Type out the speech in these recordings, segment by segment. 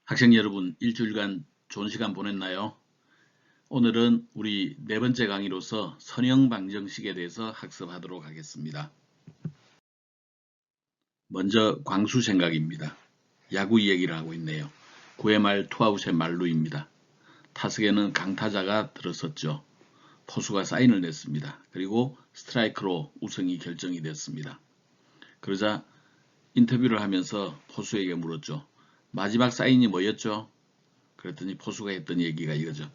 학생 여러분, 일주일간 좋은 시간 보냈나요? 오늘은 우리 네 번째 강의로서 선형 방정식에 대해서 학습하도록 하겠습니다. 먼저 광수 생각입니다. 야구 얘기를 하고 있네요. 9회 말 투아웃의 만루입니다. 타석에는 강타자가 들어섰죠. 포수가 사인을 냈습니다. 그리고 스트라이크로 우승이 결정이 됐습니다. 그러자 인터뷰를 하면서 포수에게 물었죠. 마지막 사인이 뭐였죠? 그랬더니 포수가 했던 얘기가 이거죠.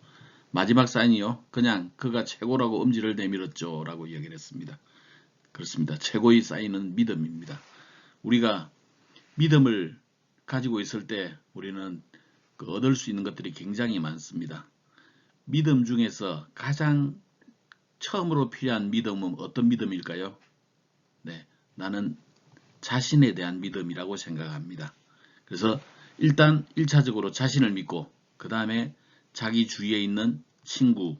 마지막 사인이요. 그냥 그가 최고라고 엄지를 내밀었죠. 라고 이야기를 했습니다. 그렇습니다. 최고의 사인은 믿음입니다. 우리가 믿음을 가지고 있을 때 우리는 얻을 수 있는 것들이 굉장히 많습니다. 믿음 중에서 가장 처음으로 필요한 믿음은 어떤 믿음일까요? 네, 나는 자신에 대한 믿음이라고 생각합니다. 그래서 일단 1차적으로 자신을 믿고 그 다음에 자기 주위에 있는 친구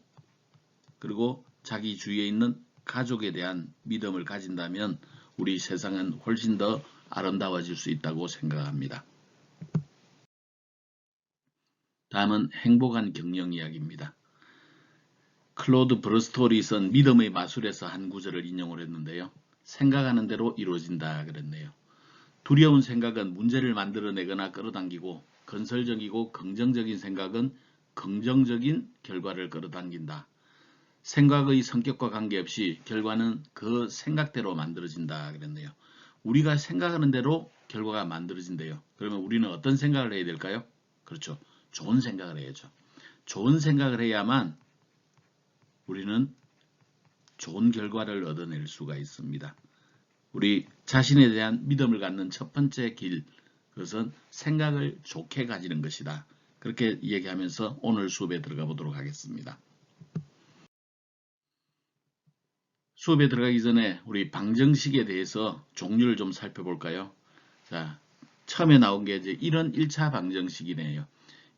그리고 자기 주위에 있는 가족에 대한 믿음을 가진다면 우리 세상은 훨씬 더 아름다워질 수 있다고 생각합니다. 다음은 행복한 경영 이야기입니다. 클로드 브러스톨이 쓴 믿음의 마술에서 한 구절을 인용을 했는데요. 생각하는 대로 이루어진다 그랬네요. 두려운 생각은 문제를 만들어내거나 끌어당기고 건설적이고 긍정적인 생각은 긍정적인 결과를 끌어당긴다. 생각의 성격과 관계없이 결과는 그 생각대로 만들어진다 그랬네요. 우리가 생각하는 대로 결과가 만들어진대요. 그러면 우리는 어떤 생각을 해야 될까요? 그렇죠. 좋은 생각을 해야죠. 좋은 생각을 해야만 우리는 좋은 결과를 얻어낼 수가 있습니다. 우리 자신에 대한 믿음을 갖는 첫 번째 길, 그것은 생각을 좋게 가지는 것이다. 그렇게 얘기하면서 오늘 수업에 들어가 보도록 하겠습니다. 수업에 들어가기 전에 우리 방정식에 대해서 종류를 좀 살펴볼까요? 자, 처음에 나온 게 이제 이런 1차 방정식이네요.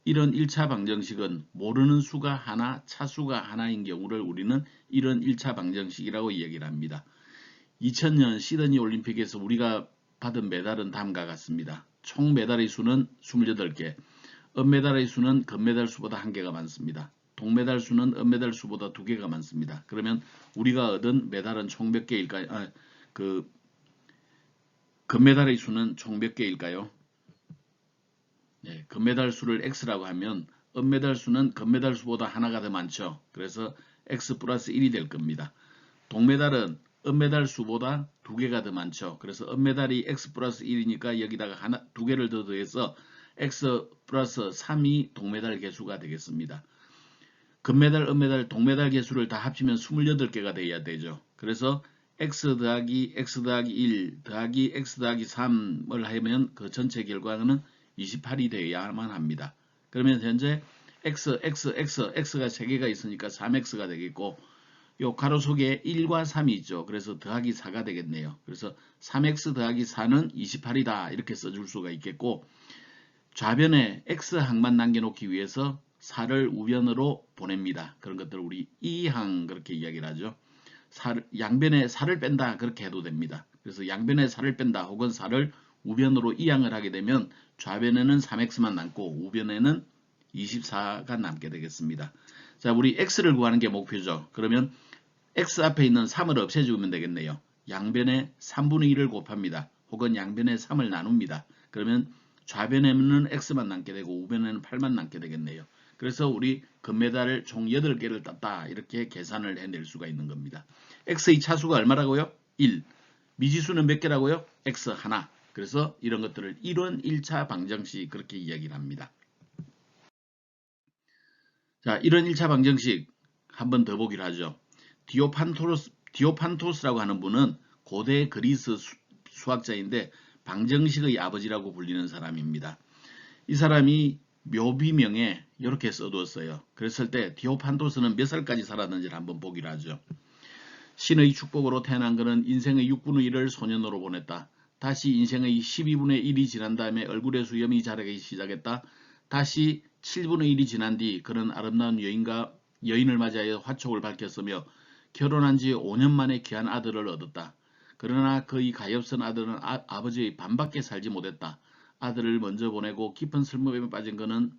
이런 1차 방정식은 모르는 수가 하나, 차수가 하나인 경우를 우리는 이런 1차 방정식이라고 이야기를 합니다. 2000년 시드니 올림픽에서 우리가 받은 메달은 다음과 같습니다. 총 메달의 수는 28개, 은메달의 수는 금메달 수보다 1개가 많습니다. 동메달 수는 은메달 수보다 2개가 많습니다. 그러면 우리가 얻은 메달은 총 몇 개일까요? 금메달의 수는 총 몇 개일까요? 네, 금메달 수를 X라고 하면 은메달 수는 금메달 수보다 하나가 더 많죠. 그래서 X 플러스 1이 될 겁니다. 동메달은 은메달 수보다 2개가 더 많죠. 그래서 은메달이 X 플러스 1이니까 여기다가 하나, 2개를 더 더해서 X 플러스 3이 동메달 개수가 되겠습니다. 금메달, 은메달, 동메달 개수를 다 합치면 28개가 돼야 되죠. 그래서 X 더하기 X 더하기 1 더하기 X 더하기 3을 하면 그 전체 결과는 28이 되어야만 합니다. 그러면 현재 X가 3개가 있으니까 3X가 되겠고 요 가로 속에 1과 3이 있죠. 그래서 더하기 4가 되겠네요. 그래서 3x 더하기 4는 28이다. 이렇게 써줄 수가 있겠고 좌변에 x항만 남겨놓기 위해서 4를 우변으로 보냅니다. 그런 것들을 우리 2항 그렇게 이야기를 하죠. 양변에 4를 뺀다 그렇게 해도 됩니다. 그래서 양변에 4를 뺀다 혹은 4를 우변으로 2항을 하게 되면 좌변에는 3x만 남고 우변에는 24가 남게 되겠습니다. 자, 우리 x를 구하는 게 목표죠. 그러면 x 앞에 있는 3을 없애주면 되겠네요. 양변에 3분의 1을 곱합니다. 혹은 양변에 3을 나눕니다. 그러면 좌변에는 x만 남게 되고 우변에는 8만 남게 되겠네요. 그래서 우리 금메달을 총 8개를 땄다. 이렇게 계산을 해낼 수가 있는 겁니다. x의 차수가 얼마라고요? 1. 미지수는 몇 개라고요? x 하나. 그래서 이런 것들을 이론 1차 방정식 그렇게 이야기를 합니다. 자, 이런 1차 방정식 한 번 더 보기로 하죠. 디오판토스라고 하는 분은 고대 그리스 수학자인데 방정식의 아버지라고 불리는 사람입니다. 이 사람이 묘비명에 이렇게 써두었어요. 그랬을 때 디오판토스는 몇 살까지 살았는지를 한번 보기로 하죠. 신의 축복으로 태어난 그는 인생의 6분의 1을 소년으로 보냈다. 다시 인생의 12분의 1이 지난 다음에 얼굴에 수염이 자라기 시작했다. 다시 7분의 1이 지난 뒤 그는 아름다운 여인을 맞이하여 화촉을 밝혔으며 결혼한 지 5년 만에 귀한 아들을 얻었다. 그러나 그의 가엾은 아들은 아버지의 반밖에 살지 못했다. 아들을 먼저 보내고 깊은 슬픔에 빠진 그는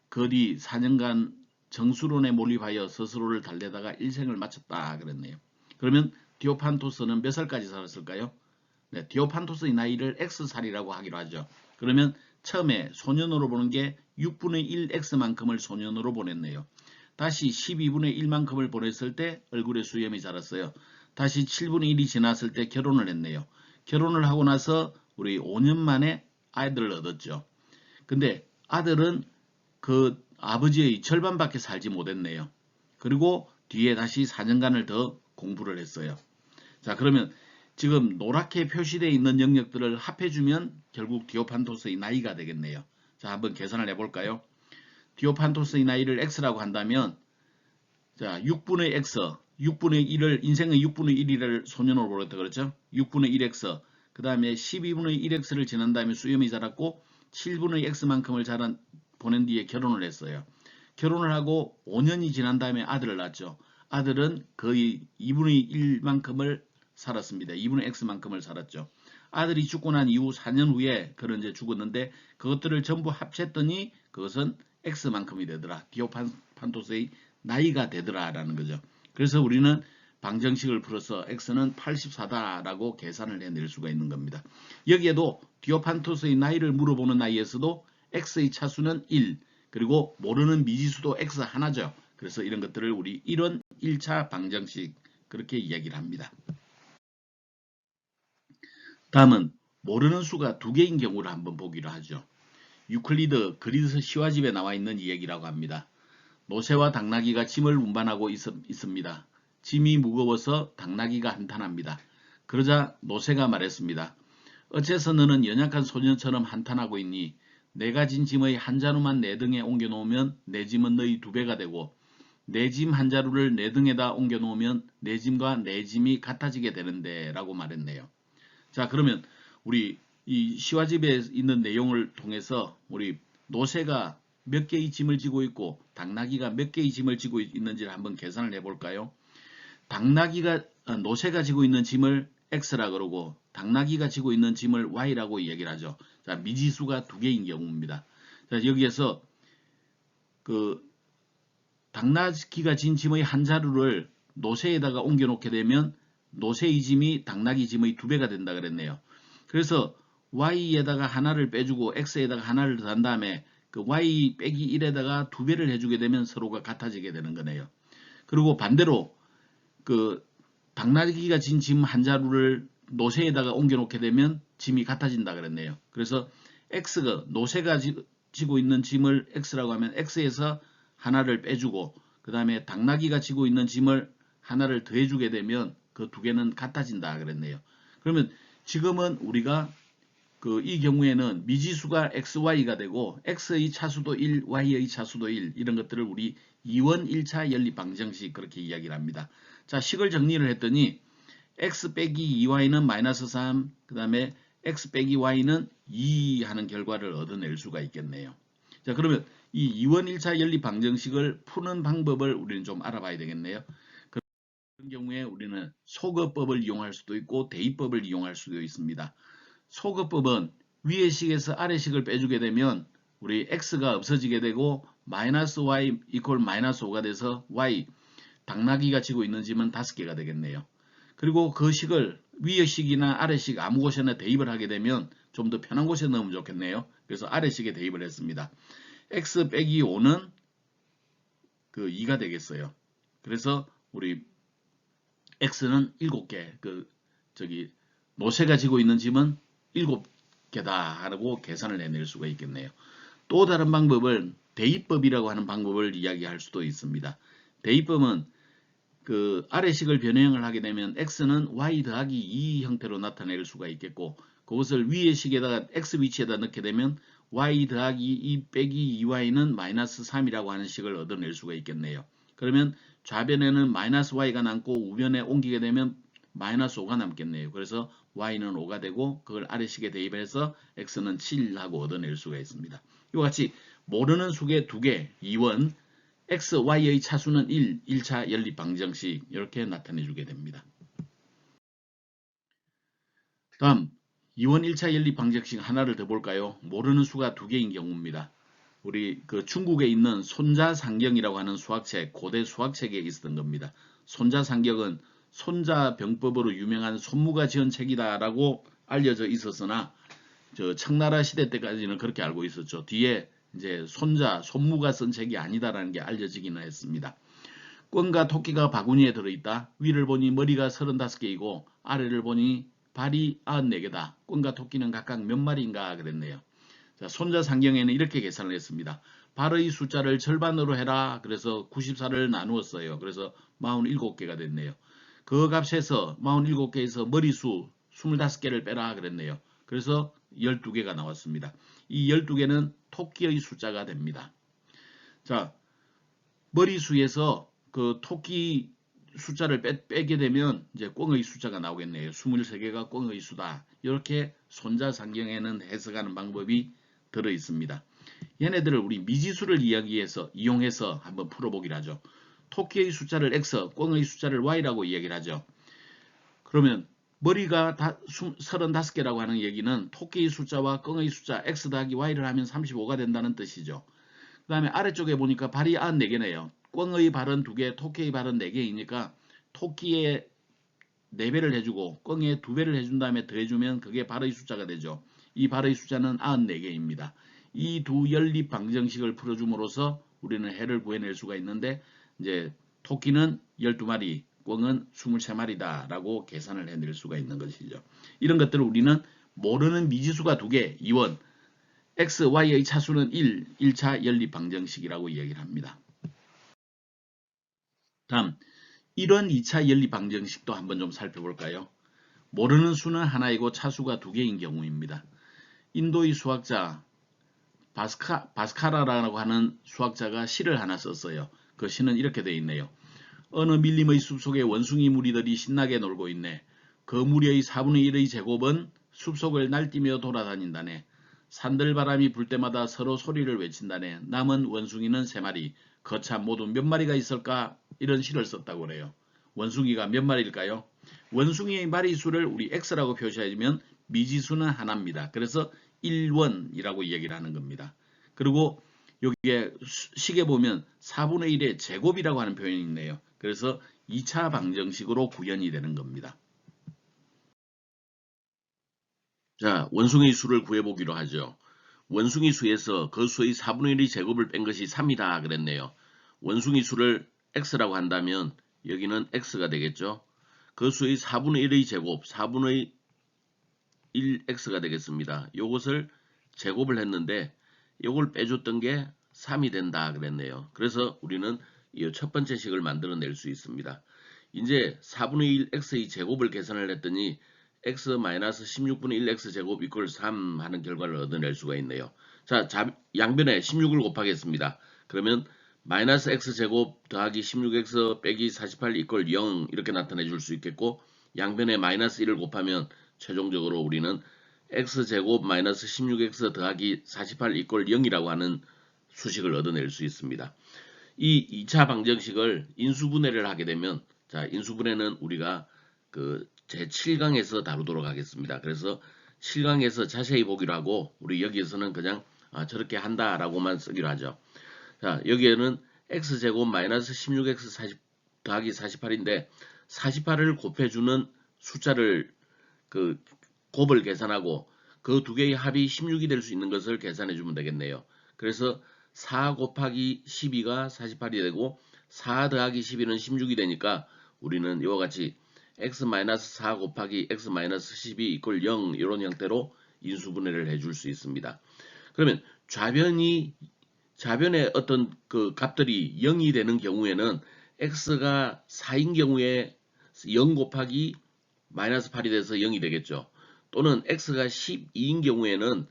그 뒤 4년간 정수론에 몰입하여 스스로를 달래다가 일생을 마쳤다 그랬네요. 그러면 디오판토스는 몇 살까지 살았을까요? 네, 디오판토스의 나이를 X살이라고 하기로 하죠. 그러면 처음에 소년으로 보는 게 6분의 1 X만큼을 소년으로 보냈네요. 다시 12분의 1만큼을 보냈을 때 얼굴에 수염이 자랐어요. 다시 7분의 1이 지났을 때 결혼을 했네요. 결혼을 하고 나서 우리 5년 만에 아이들을 얻었죠. 근데 아들은 그 아버지의 절반밖에 살지 못했네요. 그리고 뒤에 다시 4년간을 더 공부를 했어요. 자, 그러면 지금 노랗게 표시되어 있는 영역들을 합해주면 결국 디오판토스의 나이가 되겠네요. 자, 한번 계산을 해볼까요? 디오판토스의 나이를 x라고 한다면 자, 6분의 x, 6분의 1을 인생의 6분의 1을 소년으로 보냈다 그렇죠? 6분의 1x, 그 다음에 12분의 1x를 지난 다음에 수염이 자랐고 7분의 x만큼을 보낸 뒤에 결혼을 했어요. 결혼을 하고 5년이 지난 다음에 아들을 낳았죠. 아들은 거의 2분의 1만큼을 살았습니다. 2분의 x만큼을 살았죠. 아들이 죽고 난 이후 4년 후에 그는 이제 죽었는데 그것들을 전부 합쳤더니 그것은 x만큼이 되더라. 디오판토스의 나이가 되더라라는 거죠. 그래서 우리는 방정식을 풀어서 x는 84다라고 계산을 해낼 수가 있는 겁니다. 여기에도 디오판토스의 나이를 물어보는 나이에서도 x의 차수는 1, 그리고 모르는 미지수도 x 하나죠. 그래서 이런 것들을 우리 이론 1차 방정식 그렇게 이야기를 합니다. 다음은 모르는 수가 두 개인 경우를 한번 보기로 하죠. 유클리드 그리드 시화집에 나와 있는 이야기라고 합니다. 노새와 당나귀가 짐을 운반하고 있습니다. 짐이 무거워서 당나귀가 한탄합니다. 그러자 노새가 말했습니다. 어째서 너는 연약한 소년처럼 한탄하고 있니? 내가 진 짐의 한 자루만 내 등에 옮겨놓으면 내 짐은 너희 2배가 되고 내 짐 한 자루를 내 등에다 옮겨놓으면 내 짐과 내 짐이 같아지게 되는데 라고 말했네요. 자, 그러면 우리 이 시화집에 있는 내용을 통해서 우리 노새가 몇 개의 짐을 지고 있고 당나귀가 몇 개의 짐을 지고 있는지를 한번 계산을 해볼까요? 노새가 지고 있는 짐을 X라 그러고 당나귀가 지고 있는 짐을 Y라고 얘기를 하죠. 자, 미지수가 두 개인 경우입니다. 자, 여기에서 그 당나귀가 진 짐의 한 자루를 노새에다가 옮겨 놓게 되면 노새의 짐이 당나귀 짐의 2배가 된다 그랬네요. 그래서 Y에다가 하나를 빼주고 X에다가 하나를 더한 다음에 그 Y 빼기 1에다가 2배를 해주게 되면 서로가 같아지게 되는 거네요. 그리고 반대로 그 당나귀가 진 짐 한 자루를 노새에다가 옮겨 놓게 되면 짐이 같아진다 그랬네요. 그래서 X가 노새가 지고 있는 짐을 X라고 하면 X에서 하나를 빼주고 그 다음에 당나귀가 지고 있는 짐을 하나를 더해주게 되면 그 두 개는 같아진다 그랬네요. 그러면 지금은 우리가 이 경우에는 미지수가 XY가 되고 X의 차수도 1, Y의 차수도 1 이런 것들을 우리 2원 1차 연립 방정식 그렇게 이야기를 합니다. 자, 식을 정리를 했더니 X 빼기 2Y는 마이너스 3, 그 다음에 X 빼기 Y는 2 하는 결과를 얻어낼 수가 있겠네요. 자, 그러면 이 2원 1차 연립 방정식을 푸는 방법을 우리는 좀 알아봐야 되겠네요. 그런 경우에 우리는 소거법을 이용할 수도 있고 대입법을 이용할 수도 있습니다. 소거법은 위의 식에서 아래 식을 빼주게 되면 우리 x가 없어지게 되고 마이너스 y 이퀄 마이너스 5가 돼서 y 당나귀가 지고 있는 짐은 5개가 되겠네요. 그리고 그 식을 위의 식이나 아래 식 아무 곳에나 대입을 하게 되면 좀 더 편한 곳에 넣으면 좋겠네요. 그래서 아래 식에 대입을 했습니다. x 빼기 5는 그 2가 되겠어요. 그래서 우리 x는 7개 노새가 지고 있는 짐은 7개다 하고 계산을 해낼 수가 있겠네요. 또 다른 방법은 대입법이라고 하는 방법을 이야기할 수도 있습니다. 대입법은 그 아래식을 변형을 하게 되면 x는 y 더하기 2 형태로 나타낼 수가 있겠고 그것을 위의 식에다가 x 위치에다 넣게 되면 y 더하기 2 빼기 2y는 마이너스 3이라고 하는 식을 얻어낼 수가 있겠네요. 그러면 좌변에는 마이너스 y가 남고 우변에 옮기게 되면 마이너스 5가 남겠네요. 그래서 y는 5가 되고 그걸 아래식에 대입해서 x는 7하고 얻어낼 수가 있습니다. 이와 같이 모르는 수의 2개, 2원, x, y의 차수는 1, 1차 연립 방정식 이렇게 나타내 주게 됩니다. 다음 이원 1차 연립 방정식 하나를 더 볼까요? 모르는 수가 두 개인 경우입니다. 우리 그 중국에 있는 손자상경이라고 하는 수학책, 고대 수학책에 있었던 겁니다. 손자상경은 손자병법으로 유명한 손무가 지은 책이다라고 알려져 있었으나 저 청나라 시대 때까지는 그렇게 알고 있었죠. 뒤에 이제 손무가 쓴 책이 아니다라는 게 알려지기는 했습니다. 꿩과 토끼가 바구니에 들어있다. 위를 보니 머리가 35개이고 아래를 보니 발이 94개다. 꿩과 토끼는 각각 몇 마리인가 그랬네요. 자, 손자상경에는 이렇게 계산을 했습니다. 발의 숫자를 절반으로 해라. 그래서 94를 나누었어요. 그래서 47개가 됐네요. 그 값에서 47개에서 머리수 25개를 빼라 그랬네요. 그래서 12개가 나왔습니다. 이 12개는 토끼의 숫자가 됩니다. 자, 머리수에서 그 토끼 숫자를 빼게 되면 이제 꿩의 숫자가 나오겠네요. 23개가 꿩의 수다. 이렇게 손자상경에는 해석하는 방법이 들어 있습니다. 얘네들을 우리 미지수를 이용해서 한번 풀어보기로 하죠. 토끼의 숫자를 x, 꿩의 숫자를 y라고 이야기를 하죠. 그러면 머리가 35개라고 하는 얘기는 토끼의 숫자와 꿩의 숫자 x 더하기 y를 하면 35가 된다는 뜻이죠. 그 다음에 아래쪽에 보니까 발이 94개네요. 꿩의 발은 2개, 토끼의 발은 4개이니까 토끼의 4배를 해주고 꿩의 2배를 해준 다음에 더해주면 그게 발의 숫자가 되죠. 이 발의 숫자는 94개입니다. 이 두 연립 방정식을 풀어줌으로써 우리는 해를 구해낼 수가 있는데 이제 토끼는 12마리, 꿩은 23마리다 라고 계산을 해낼 수가 있는 것이죠. 이런 것들을 우리는 모르는 미지수가 2개, 2원, x, y의 차수는 1차 연립 방정식이라고 이야기를 합니다. 다음 1원 2차 연립 방정식도 한번 좀 살펴볼까요? 모르는 수는 하나이고 차수가 2개인 경우입니다. 인도의 수학자 바스카라라고 하는 수학자가 시를 하나 썼어요. 그 시는 이렇게 되어 있네요. 어느 밀림의 숲속에 원숭이 무리들이 신나게 놀고 있네. 그 무리의 4분의 1의 제곱은 숲속을 날뛰며 돌아다닌다네. 산들바람이 불 때마다 서로 소리를 외친다네. 남은 원숭이는 3마리. 거참 모두 몇 마리가 있을까? 이런 시를 썼다고 그래요. 원숭이가 몇 마리일까요? 원숭이의 마리수를 우리 x라고 표시하면 미지수는 하나입니다. 그래서 1원이라고 얘기를 하는 겁니다. 그리고 여기에 식에 보면 4분의 1의 제곱이라고 하는 표현이 있네요. 그래서 2차 방정식으로 구현이 되는 겁니다. 자, 원숭이 수를 구해보기로 하죠. 원숭이 수에서 그 수의 4분의 1의 제곱을 뺀 것이 3이다 그랬네요. 원숭이 수를 x라고 한다면 여기는 x가 되겠죠. 그 수의 4분의 1의 제곱, 4분의 1x가 되겠습니다. 이것을 제곱을 했는데 이걸 빼줬던 게 3이 된다 그랬네요. 그래서 우리는 이 첫 번째 식을 만들어낼 수 있습니다. 이제 4분의 1x의 제곱을 계산을 했더니 x-16분의 1x 제곱 이퀄 3 하는 결과를 얻어낼 수가 있네요. 자, 양변에 16을 곱하겠습니다. 그러면 마이너스 x제곱 더하기 16x 빼기 48 이퀄 0 이렇게 나타내 줄 수 있겠고 양변에 마이너스 1을 곱하면 최종적으로 우리는 x제곱 마이너스 16x 더하기 48 이퀄 0이라고 하는 수식을 얻어낼 수 있습니다. 이 2차 방정식을 인수분해를 하게 되면 자, 인수분해는 우리가 그 제7강에서 다루도록 하겠습니다. 그래서 7강에서 자세히 보기로 하고 우리 여기에서는 그냥 저렇게 한다라고만 쓰기로 하죠. 자, 여기에는 x제곱 마이너스 16x 더하기 48인데 48을 곱해주는 숫자를 그 곱을 계산하고 그 두 개의 합이 16이 될 수 있는 것을 계산해 주면 되겠네요. 그래서 4 곱하기 12가 48이 되고 4 더하기 12는 16이 되니까 우리는 이와 같이 x-4 곱하기 x-12 이퀄 0 이런 형태로 인수분해를 해줄 수 있습니다. 그러면 좌변의 어떤 그 값들이 0이 되는 경우에는 x가 4인 경우에 0 곱하기 마이너스 8이 돼서 0이 되겠죠. 또는 x가 12인 경우에는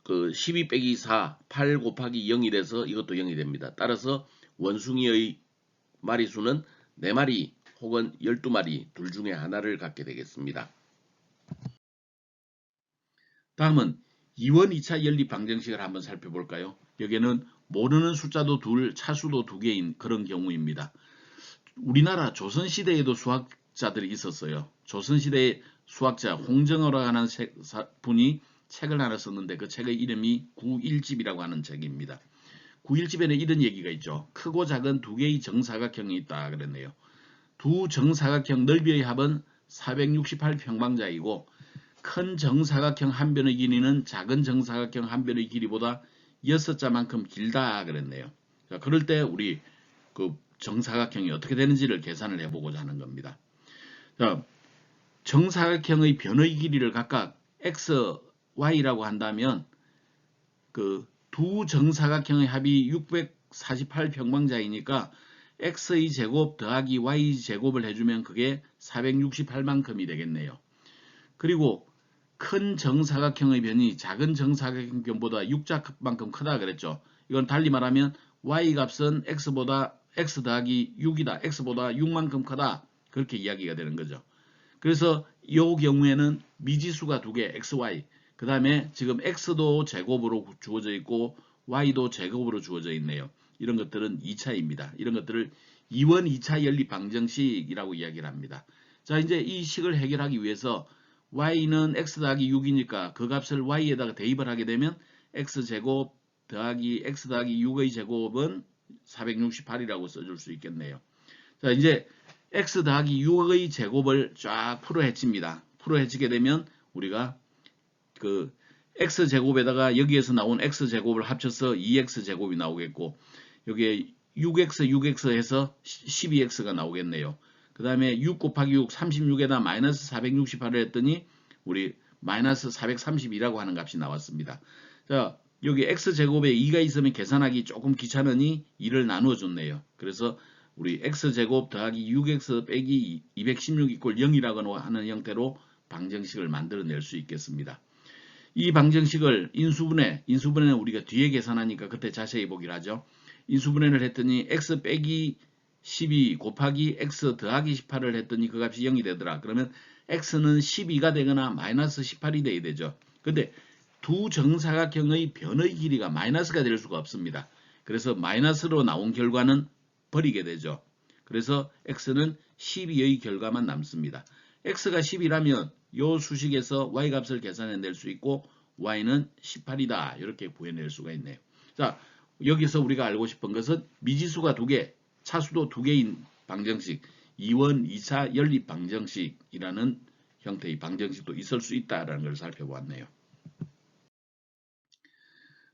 그 12 빼기 4, 8 곱하기 0이 돼서 이것도 0이 됩니다. 따라서 원숭이의 마리수는 4마리 혹은 12마리 둘 중에 하나를 갖게 되겠습니다. 다음은 2원 2차 연립 방정식을 한번 살펴볼까요? 여기에는 모르는 숫자도 둘, 차수도 2개인 그런 경우입니다. 우리나라 조선시대에도 수학자들이 있었어요. 조선시대에 수학자 홍정어라고 하는 분이 책을 하나 썼는데 그 책의 이름이 구일집이라고 하는 책입니다. 구일집에는 이런 얘기가 있죠. 크고 작은 두 개의 정사각형이 있다 그랬네요. 두 정사각형 넓이의 합은 468평방자이고 큰 정사각형 한 변의 길이는 작은 정사각형 한 변의 길이보다 6자만큼 길다 그랬네요. 자, 그럴 때 우리 그 정사각형이 어떻게 되는지를 계산을 해보고자 하는 겁니다. 자, 정사각형의 변의 길이를 각각 x, y라고 한다면 그 두 정사각형의 합이 648평방자이니까 x의 제곱 더하기 y 제곱을 해주면 그게 468만큼이 되겠네요. 그리고 큰 정사각형의 변이 작은 정사각형 변보다 6자만큼 크다 그랬죠. 이건 달리 말하면 y 값은 x보다 x 더하기 6이다. x보다 6만큼 크다. 그렇게 이야기가 되는 거죠. 그래서 이 경우에는 미지수가 두 개, x, y. 그 다음에 지금 x도 제곱으로 주어져 있고 y도 제곱으로 주어져 있네요. 이런 것들은 2차입니다. 이런 것들을 2원 2차 연립 방정식이라고 이야기를 합니다. 자, 이제 이 식을 해결하기 위해서 y는 x 더하기 6이니까 그 값을 y에다가 대입을 하게 되면 x제곱 더하기 x 더하기 6의 제곱은 468이라고 써줄 수 있겠네요. 자, 이제 x 더하기 6의 제곱을 쫙 풀어헤칩니다. 풀어헤치게 되면 우리가 그 x제곱에다가 여기에서 나온 x제곱을 합쳐서 2x제곱이 나오겠고 여기에 6x 해서 12x가 나오겠네요. 그 다음에 6 곱하기 6 36에다 마이너스 468을 했더니 우리 마이너스 432라고 하는 값이 나왔습니다. 자, 여기 x제곱에 2가 있으면 계산하기 조금 귀찮으니 2를 나누어 줬네요. 그래서 우리 x제곱 더하기 6x 빼기 216 이꼴 0이라고 하는 형태로 방정식을 만들어낼 수 있겠습니다. 이 방정식을 인수분해는 우리가 뒤에 계산하니까 그때 자세히 보기로 하죠. 인수분해를 했더니 x 빼기 12 곱하기 x 더하기 18을 했더니 그 값이 0이 되더라. 그러면 x는 12가 되거나 마이너스 18이 돼야 되죠. 근데 두 정사각형의 변의 길이가 마이너스가 될 수가 없습니다. 그래서 마이너스로 나온 결과는 버리게 되죠. 그래서 x는 12의 결과만 남습니다. x가 10이라면 이 수식에서 y 값을 계산해낼 수 있고 y는 18이다. 이렇게 구해낼 수가 있네요. 자, 여기서 우리가 알고 싶은 것은 미지수가 두 개, 차수도 두 개인 방정식, 2원 2차 연립 방정식이라는 형태의 방정식도 있을 수 있다라는 걸 살펴보았네요.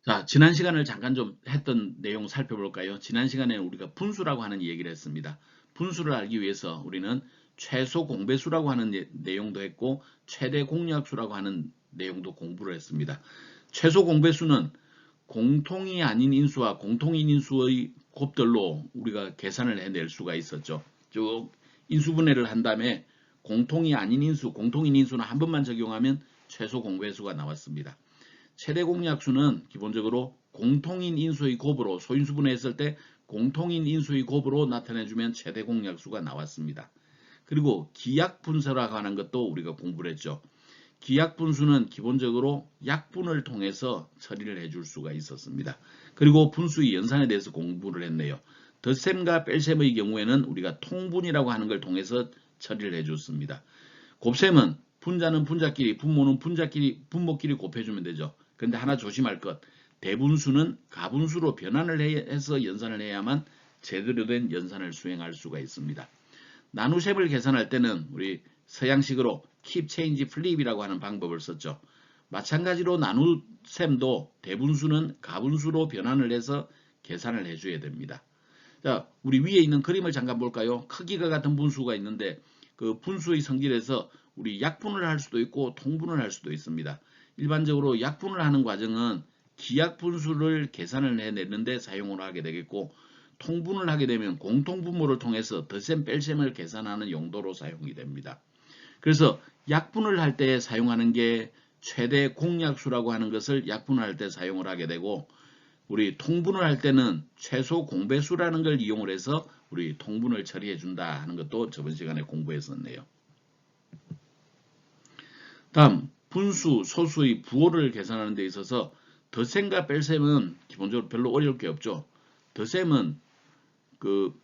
자, 지난 시간을 잠깐 좀 했던 내용 살펴볼까요? 지난 시간에는 우리가 분수라고 하는 얘기를 했습니다. 분수를 알기 위해서 우리는 최소 공배수라고 하는 내용도 했고 최대 공약수라고 하는 내용도 공부를 했습니다. 최소 공배수는 공통이 아닌 인수와 공통인 인수의 곱들로 우리가 계산을 해낼 수가 있었죠. 쭉 인수분해를 한 다음에 공통이 아닌 인수, 공통인 인수는 한 번만 적용하면 최소 공배수가 나왔습니다. 최대 공약수는 기본적으로 공통인 인수의 곱으로 소인수분해했을 때 공통인 인수의 곱으로 나타내주면 최대 공약수가 나왔습니다. 그리고 기약분수라고 하는 것도 우리가 공부를 했죠. 기약분수는 기본적으로 약분을 통해서 처리를 해줄 수가 있었습니다. 그리고 분수의 연산에 대해서 공부를 했네요. 덧셈과 뺄셈의 경우에는 우리가 통분이라고 하는 걸 통해서 처리를 해줬습니다. 곱셈은 분자는 분자끼리, 분모는 분모끼리 곱해주면 되죠. 그런데 하나 조심할 것, 대분수는 가분수로 변환을 해서 연산을 해야만 제대로 된 연산을 수행할 수가 있습니다. 나누셈을 계산할 때는 우리 서양식으로 keep, change, flip이라고 하는 방법을 썼죠. 마찬가지로 나누셈도 대분수는 가분수로 변환을 해서 계산을 해줘야 됩니다. 자, 우리 위에 있는 그림을 잠깐 볼까요? 크기가 같은 분수가 있는데 그 분수의 성질에서 우리 약분을 할 수도 있고 통분을 할 수도 있습니다. 일반적으로 약분을 하는 과정은 기약분수를 계산을 해내는데 사용을 하게 되겠고 통분을 하게 되면 공통분모를 통해서 덧셈 뺄셈을 계산하는 용도로 사용이 됩니다. 그래서 약분을 할 때 사용하는 게 최대 공약수라고 하는 것을 약분할 때 사용을 하게 되고 우리 통분을 할 때는 최소 공배수라는 걸 이용을 해서 우리 통분을 처리해 준다 하는 것도 저번 시간에 공부했었네요. 다음 분수, 소수의 부호를 계산하는 데 있어서 덧셈과 뺄셈은 기본적으로 별로 어려울 게 없죠. 덧셈은 그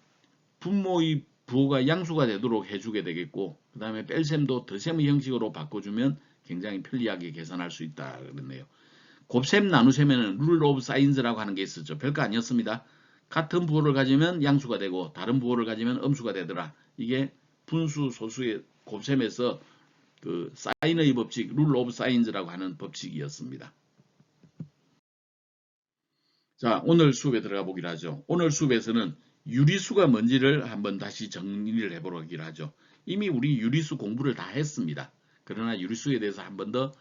분모의 부호가 양수가 되도록 해주게 되겠고, 그 다음에 뺄셈도 덧셈의 형식으로 바꿔주면 굉장히 편리하게 계산할 수 있다 그랬네요. 곱셈 나누셈에는 룰 오브 사인즈라고 하는 게 있었죠. 별거 아니었습니다. 같은 부호를 가지면 양수가 되고 다른 부호를 가지면 음수가 되더라. 이게 분수 소수의 곱셈에서 그 사인의 법칙, 룰 오브 사인즈라고 하는 법칙이었습니다. 자, 오늘 수업에 들어가 보기로 하죠. 오늘 수업에서는 유리수가 뭔지를 한번 다시 정리를 해보기로 하죠. 이미 우리 유리수 공부를 다 했습니다. 그러나 유리수에 대해서 한 번 더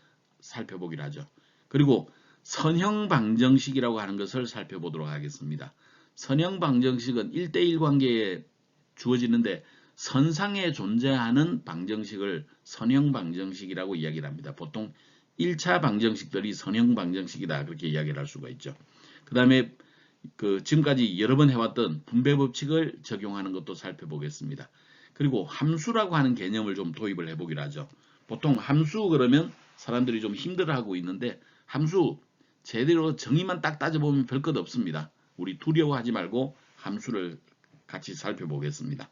살펴보기로 하죠. 그리고 선형 방정식이라고 하는 것을 살펴보도록 하겠습니다. 선형 방정식은 1대1 관계에 주어지는데 선상에 존재하는 방정식을 선형 방정식이라고 이야기를 합니다. 보통 1차 방정식들이 선형 방정식이다 그렇게 이야기를 할 수가 있죠. 그 다음에 지금까지 여러 번 해왔던 분배 법칙을 적용하는 것도 살펴보겠습니다. 그리고 함수라고 하는 개념을 좀 도입을 해보기로 하죠. 보통 함수 그러면 사람들이 좀 힘들어하고 있는데 함수 제대로 정의만 딱 따져보면 별 것 없습니다. 우리 두려워하지 말고 함수를 같이 살펴보겠습니다.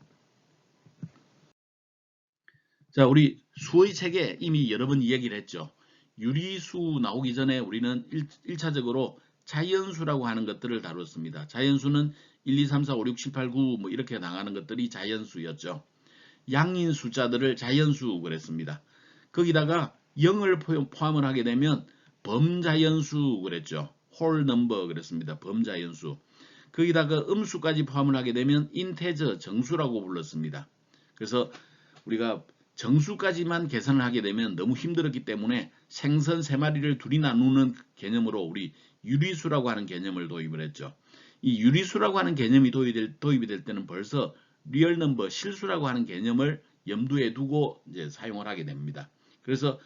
자, 우리 수의 책에 이미 여러 번 이야기를 했죠. 유리수 나오기 전에 우리는 1차적으로 자연수라고 하는 것들을 다뤘습니다. 자연수는 1, 2, 3, 4, 5, 6, 7, 8, 9 뭐 이렇게 나가는 것들이 자연수였죠. 양인 숫자들을 자연수 그랬습니다. 거기다가 0을 포함을 하게 되면 범자연수 그랬죠. 홀 넘버 그랬습니다. 범자연수. 거기다가 음수까지 포함을 하게 되면 인테저 정수라고 불렀습니다. 그래서 우리가 정수까지만 계산을 하게 되면 너무 힘들었기 때문에 생선 3마리를 둘이 나누는 개념으로 우리 유리수라고 하는 개념을 도입을 했죠. 이 유리수라고 하는 개념이 도입이 될 때는 벌써 리얼 넘버, 실수라고 하는 개념을 염두에 두고 이제 사용을 하게 됩니다. 그래서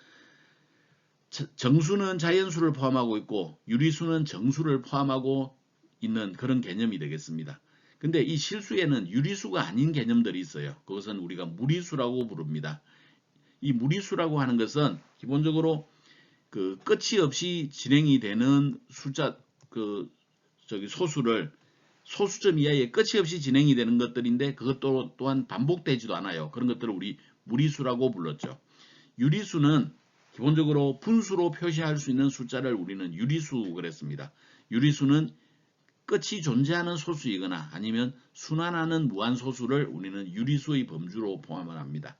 정수는 자연수를 포함하고 있고 유리수는 정수를 포함하고 있는 그런 개념이 되겠습니다. 근데 이 실수에는 유리수가 아닌 개념들이 있어요. 그것은 우리가 무리수라고 부릅니다. 이 무리수라고 하는 것은 기본적으로 그 끝이 없이 진행이 되는 숫자 소수를 소수점 이하의 끝이 없이 진행이 되는 것들인데 그것 또한 반복되지도 않아요. 그런 것들을 우리 무리수라고 불렀죠. 유리수는 기본적으로 분수로 표시할 수 있는 숫자를 우리는 유리수 그랬습니다. 유리수는 끝이 존재하는 소수이거나 아니면 순환하는 무한소수를 우리는 유리수의 범주로 포함을 합니다.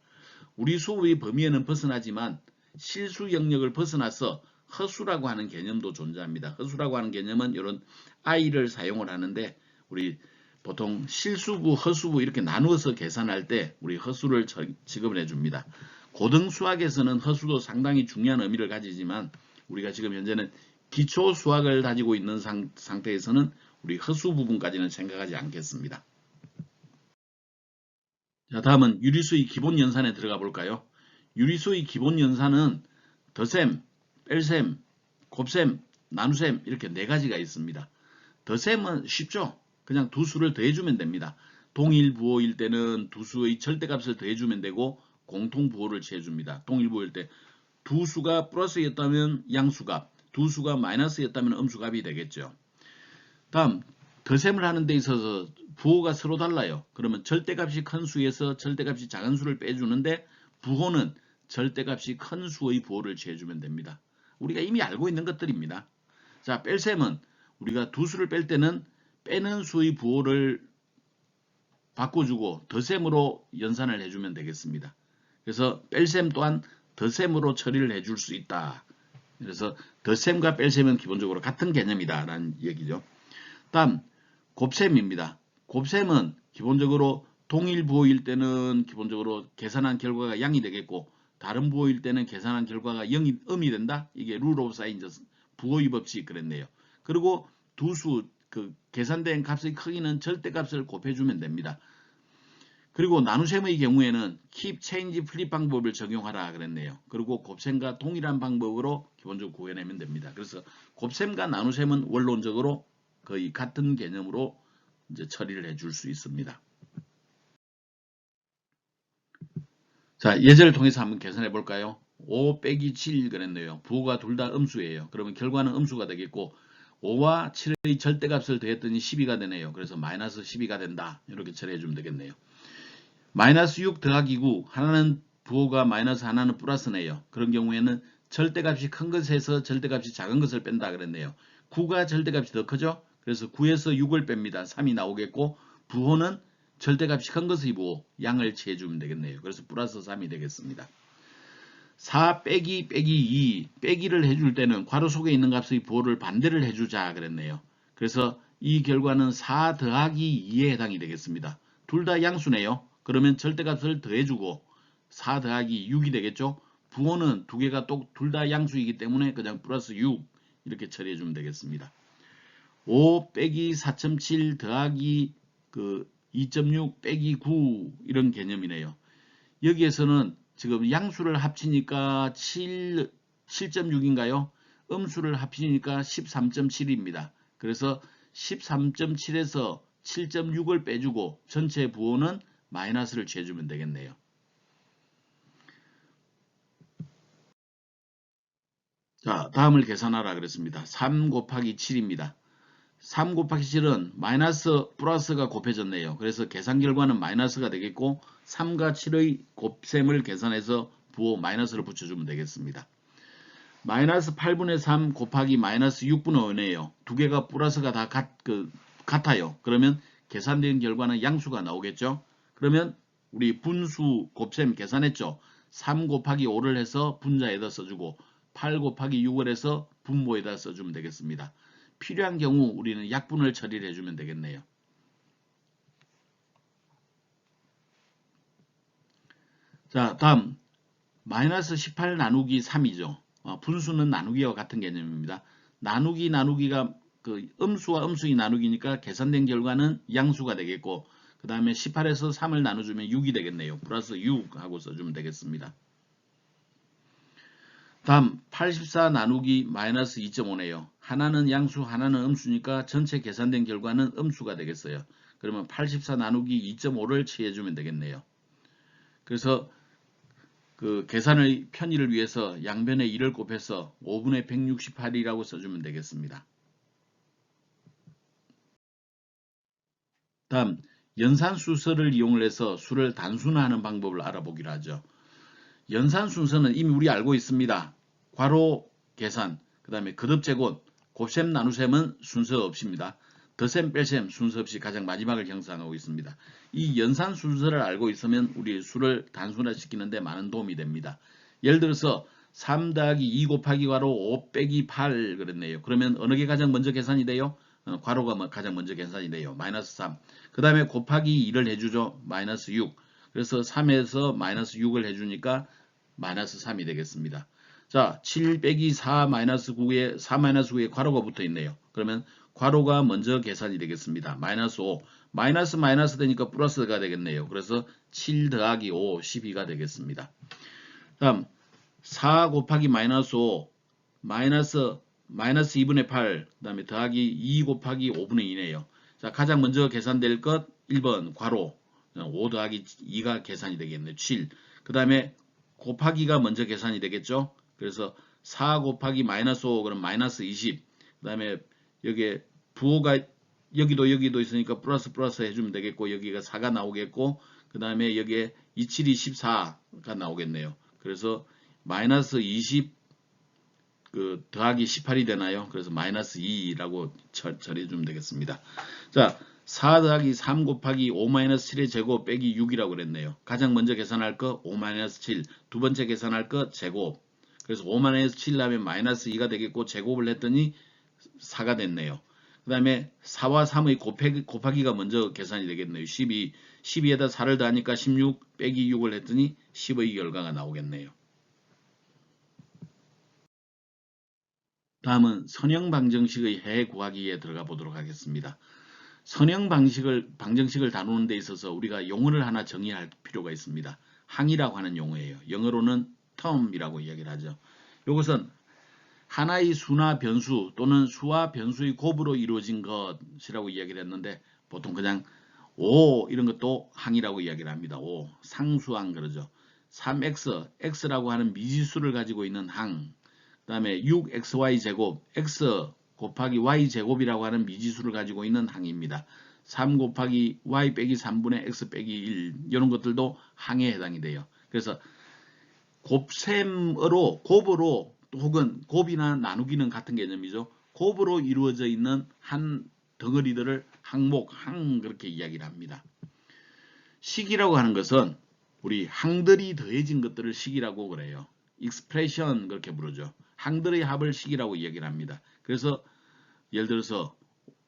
우리 수의 범위에는 벗어나지만 실수 영역을 벗어나서 허수라고 하는 개념도 존재합니다. 허수라고 하는 개념은 이런 i를 사용을 하는데 우리 보통 실수부, 허수부 이렇게 나누어서 계산할 때 우리 허수를 지급을 해줍니다. 고등 수학에서는 허수도 상당히 중요한 의미를 가지지만 우리가 지금 현재는 기초 수학을 가지고 있는 상태에서는 우리 허수 부분까지는 생각하지 않겠습니다. 자, 다음은 유리수의 기본 연산에 들어가 볼까요? 유리수의 기본 연산은 덧셈, 뺄셈, 곱셈, 나누셈 이렇게 4가지가 있습니다. 덧셈은 쉽죠? 그냥 두 수를 더해주면 됩니다. 동일 부호일 때는 두 수의 절대값을 더해주면 되고 공통 부호를 취해줍니다. 동일 부호일 때 두 수가 플러스였다면 양수값, 두 수가 마이너스였다면 음수값이 되겠죠. 다음 덧셈을 하는 데 있어서 부호가 서로 달라요. 그러면 절대값이 큰 수에서 절대값이 작은 수를 빼주는데 부호는 절대값이 큰 수의 부호를 취해주면 됩니다. 우리가 이미 알고 있는 것들입니다. 자, 뺄셈은 우리가 두 수를 뺄 때는 빼는 수의 부호를 바꿔주고 덧셈으로 연산을 해주면 되겠습니다. 그래서 뺄셈 또한 덧셈으로 처리를 해줄 수 있다. 그래서 덧셈과 뺄셈은 기본적으로 같은 개념이다 라는 얘기죠. 다음 곱셈입니다. 곱셈은 기본적으로 동일 부호일 때는 기본적으로 계산한 결과가 양이 되겠고 다른 부호일 때는 계산한 결과가 음이 된다. 이게 룰 오브 사인즈 부호의 법칙 그랬네요. 그리고 두 수 계산된 값의 크기는 절대값을 곱해주면 됩니다. 그리고 나누셈의 경우에는 keep, change, flip 방법을 적용하라 그랬네요. 그리고 곱셈과 동일한 방법으로 기본적으로 구해내면 됩니다. 그래서 곱셈과 나누셈은 원론적으로 거의 같은 개념으로 이제 처리를 해줄 수 있습니다. 자, 예제를 통해서 한번 계산해 볼까요? 5 빼기 7 그랬네요. 부호가 둘 다 음수예요. 그러면 결과는 음수가 되겠고 5와 7의 절대값을 더했더니 12가 되네요. 그래서 마이너스 12가 된다. 이렇게 처리해 주면 되겠네요. 마이너스 6 더하기 9 하나는 부호가 마이너스 하나는 플러스네요. 그런 경우에는 절대값이 큰 것에서 절대값이 작은 것을 뺀다 그랬네요. 9가 절대값이 더 크죠? 그래서 9에서 6을 뺍니다. 3이 나오겠고 부호는 절대값이 큰 것의 부호 양을 취해주면 되겠네요. 그래서 플러스 3이 되겠습니다. 4 빼기 2 빼기를 해줄 때는 괄호 속에 있는 값의 부호를 반대를 해주자 그랬네요. 그래서 이 결과는 4 더하기 2에 해당이 되겠습니다. 둘 다 양수네요. 그러면 절대값을 더해주고 4 더하기 6이 되겠죠. 부호는 두 개가 둘 다 양수이기 때문에 그냥 플러스 6 이렇게 처리해주면 되겠습니다. 5 빼기 4.7 더하기 2.6 빼기 9 이런 개념이네요. 여기에서는 지금 양수를 합치니까 7.6인가요? 음수를 합치니까 13.7입니다. 그래서 13.7에서 7.6을 빼주고 전체 부호는 마이너스를 취해주면 되겠네요. 자, 다음을 계산하라 그랬습니다. 3 곱하기 7입니다. 3 곱하기 7은 마이너스 플러스가 곱해졌네요. 그래서 계산 결과는 마이너스가 되겠고 3과 7의 곱셈을 계산해서 부호 마이너스를 붙여주면 되겠습니다. 마이너스 8분의 3 곱하기 마이너스 6분의 5네요. 두 개가 플러스가 다 같아요. 그러면 계산된 결과는 양수가 나오겠죠. 그러면 우리 분수 곱셈 계산했죠. 3 곱하기 5를 해서 분자에다 써주고 8 곱하기 6을 해서 분모에다 써주면 되겠습니다. 필요한 경우 우리는 약분을 처리를 해주면 되겠네요. 자, 다음 마이너스 18 나누기 3이죠. 분수는 나누기와 같은 개념입니다. 나누기가 음수와 음수의 나누기니까 계산된 결과는 양수가 되겠고 그 다음에 18에서 3을 나눠주면 6이 되겠네요. 플러스 6 하고 써주면 되겠습니다. 다음 84 나누기 마이너스 2.5네요. 하나는 양수 하나는 음수니까 전체 계산된 결과는 음수가 되겠어요. 그러면 84 나누기 2.5를 취해주면 되겠네요. 그래서 계산의 편의를 위해서 양변에 1을 곱해서 5분의 168이라고 써주면 되겠습니다. 다음 연산순서를 이용해서 수를 단순화하는 방법을 알아보기로 하죠. 연산순서는 이미 우리 알고 있습니다. 괄호 계산, 그 다음에 거듭제곱, 곱셈 나누셈은 순서 없습니다. 덧셈 뺄셈 순서 없이 가장 마지막을 형성하고 있습니다. 이 연산 순서를 알고 있으면 우리 수를 단순화시키는데 많은 도움이 됩니다. 예를 들어서 3 더하기 2 곱하기 괄호 5 빼기 8 그랬네요. 그러면 어느 게 가장 먼저 계산이 돼요? 괄호가 가장 먼저 계산이 돼요. 마이너스 3. 그 다음에 곱하기 2를 해주죠. 마이너스 6. 그래서 3에서 마이너스 6을 해주니까 마이너스 3이 되겠습니다. 자, 7 빼기 4 마이너스 9에 4 마이너스 9에 괄호가 붙어 있네요. 그러면 괄호가 먼저 계산이 되겠습니다. 마이너스 5. 마이너스 되니까 플러스가 되겠네요. 그래서 7 더하기 5, 12가 되겠습니다. 다음 4 곱하기 마이너스 5, 마이너스 2분의 8, 그 다음에 더하기 2 곱하기 5분의 2네요. 자, 가장 먼저 계산될 것 1번 괄호 5 더하기 2가 계산이 되겠네요. 7. 그 다음에 곱하기가 먼저 계산이 되겠죠. 그래서 4 곱하기 마이너스 5 그럼 마이너스 20. 그 다음에 여기에 부호가 여기도 있으니까 플러스 해주면 되겠고 여기가 4가 나오겠고 그 다음에 여기에 27이 14가 나오겠네요. 그래서 마이너스 20 더하기 18이 되나요? 그래서 마이너스 2라고 처리해주면 되겠습니다. 자, 4 더하기 3 곱하기 5 마이너스 7의 제곱 빼기 6이라고 그랬네요. 가장 먼저 계산할 거 5 마이너스 7, 두 번째 계산할 거 제곱. 그래서 5 마이너스 7 하면 마이너스 2가 되겠고 제곱을 했더니 4가 됐네요. 그 다음에 4와 3의 곱하기가 먼저 계산이 되겠네요. 12에다 4를 더하니까 16 빼기 6을 했더니 10의 결과가 나오겠네요. 다음은 선형 방정식의 해 구하기에 들어가 보도록 하겠습니다. 선형 방정식을 다루는 데 있어서 우리가 용어를 하나 정의할 필요가 있습니다. 항이라고 하는 용어예요. 영어로는 term이라고 이야기를 하죠. 이것은 하나의 수나 변수 또는 수와 변수의 곱으로 이루어진 것이라고 이야기를 했는데 보통 그냥 5 이런 것도 항이라고 이야기를 합니다. 5 상수항 그러죠. 3x x라고 하는 미지수를 가지고 있는 항. 그 다음에 6xy 제곱 x 곱하기 y 제곱이라고 하는 미지수를 가지고 있는 항입니다. 3 곱하기 y 빼기 3분의 x 빼기 1 이런 것들도 항에 해당이 돼요. 그래서 곱셈으로 곱으로 혹은 곱이나 나누기는 같은 개념이죠. 곱으로 이루어져 있는 한 덩어리들을 항목, 항 그렇게 이야기를 합니다. 식이라고 하는 것은 우리 항들이 더해진 것들을 식이라고 그래요. expression 그렇게 부르죠. 항들의 합을 식이라고 이야기를 합니다. 그래서 예를 들어서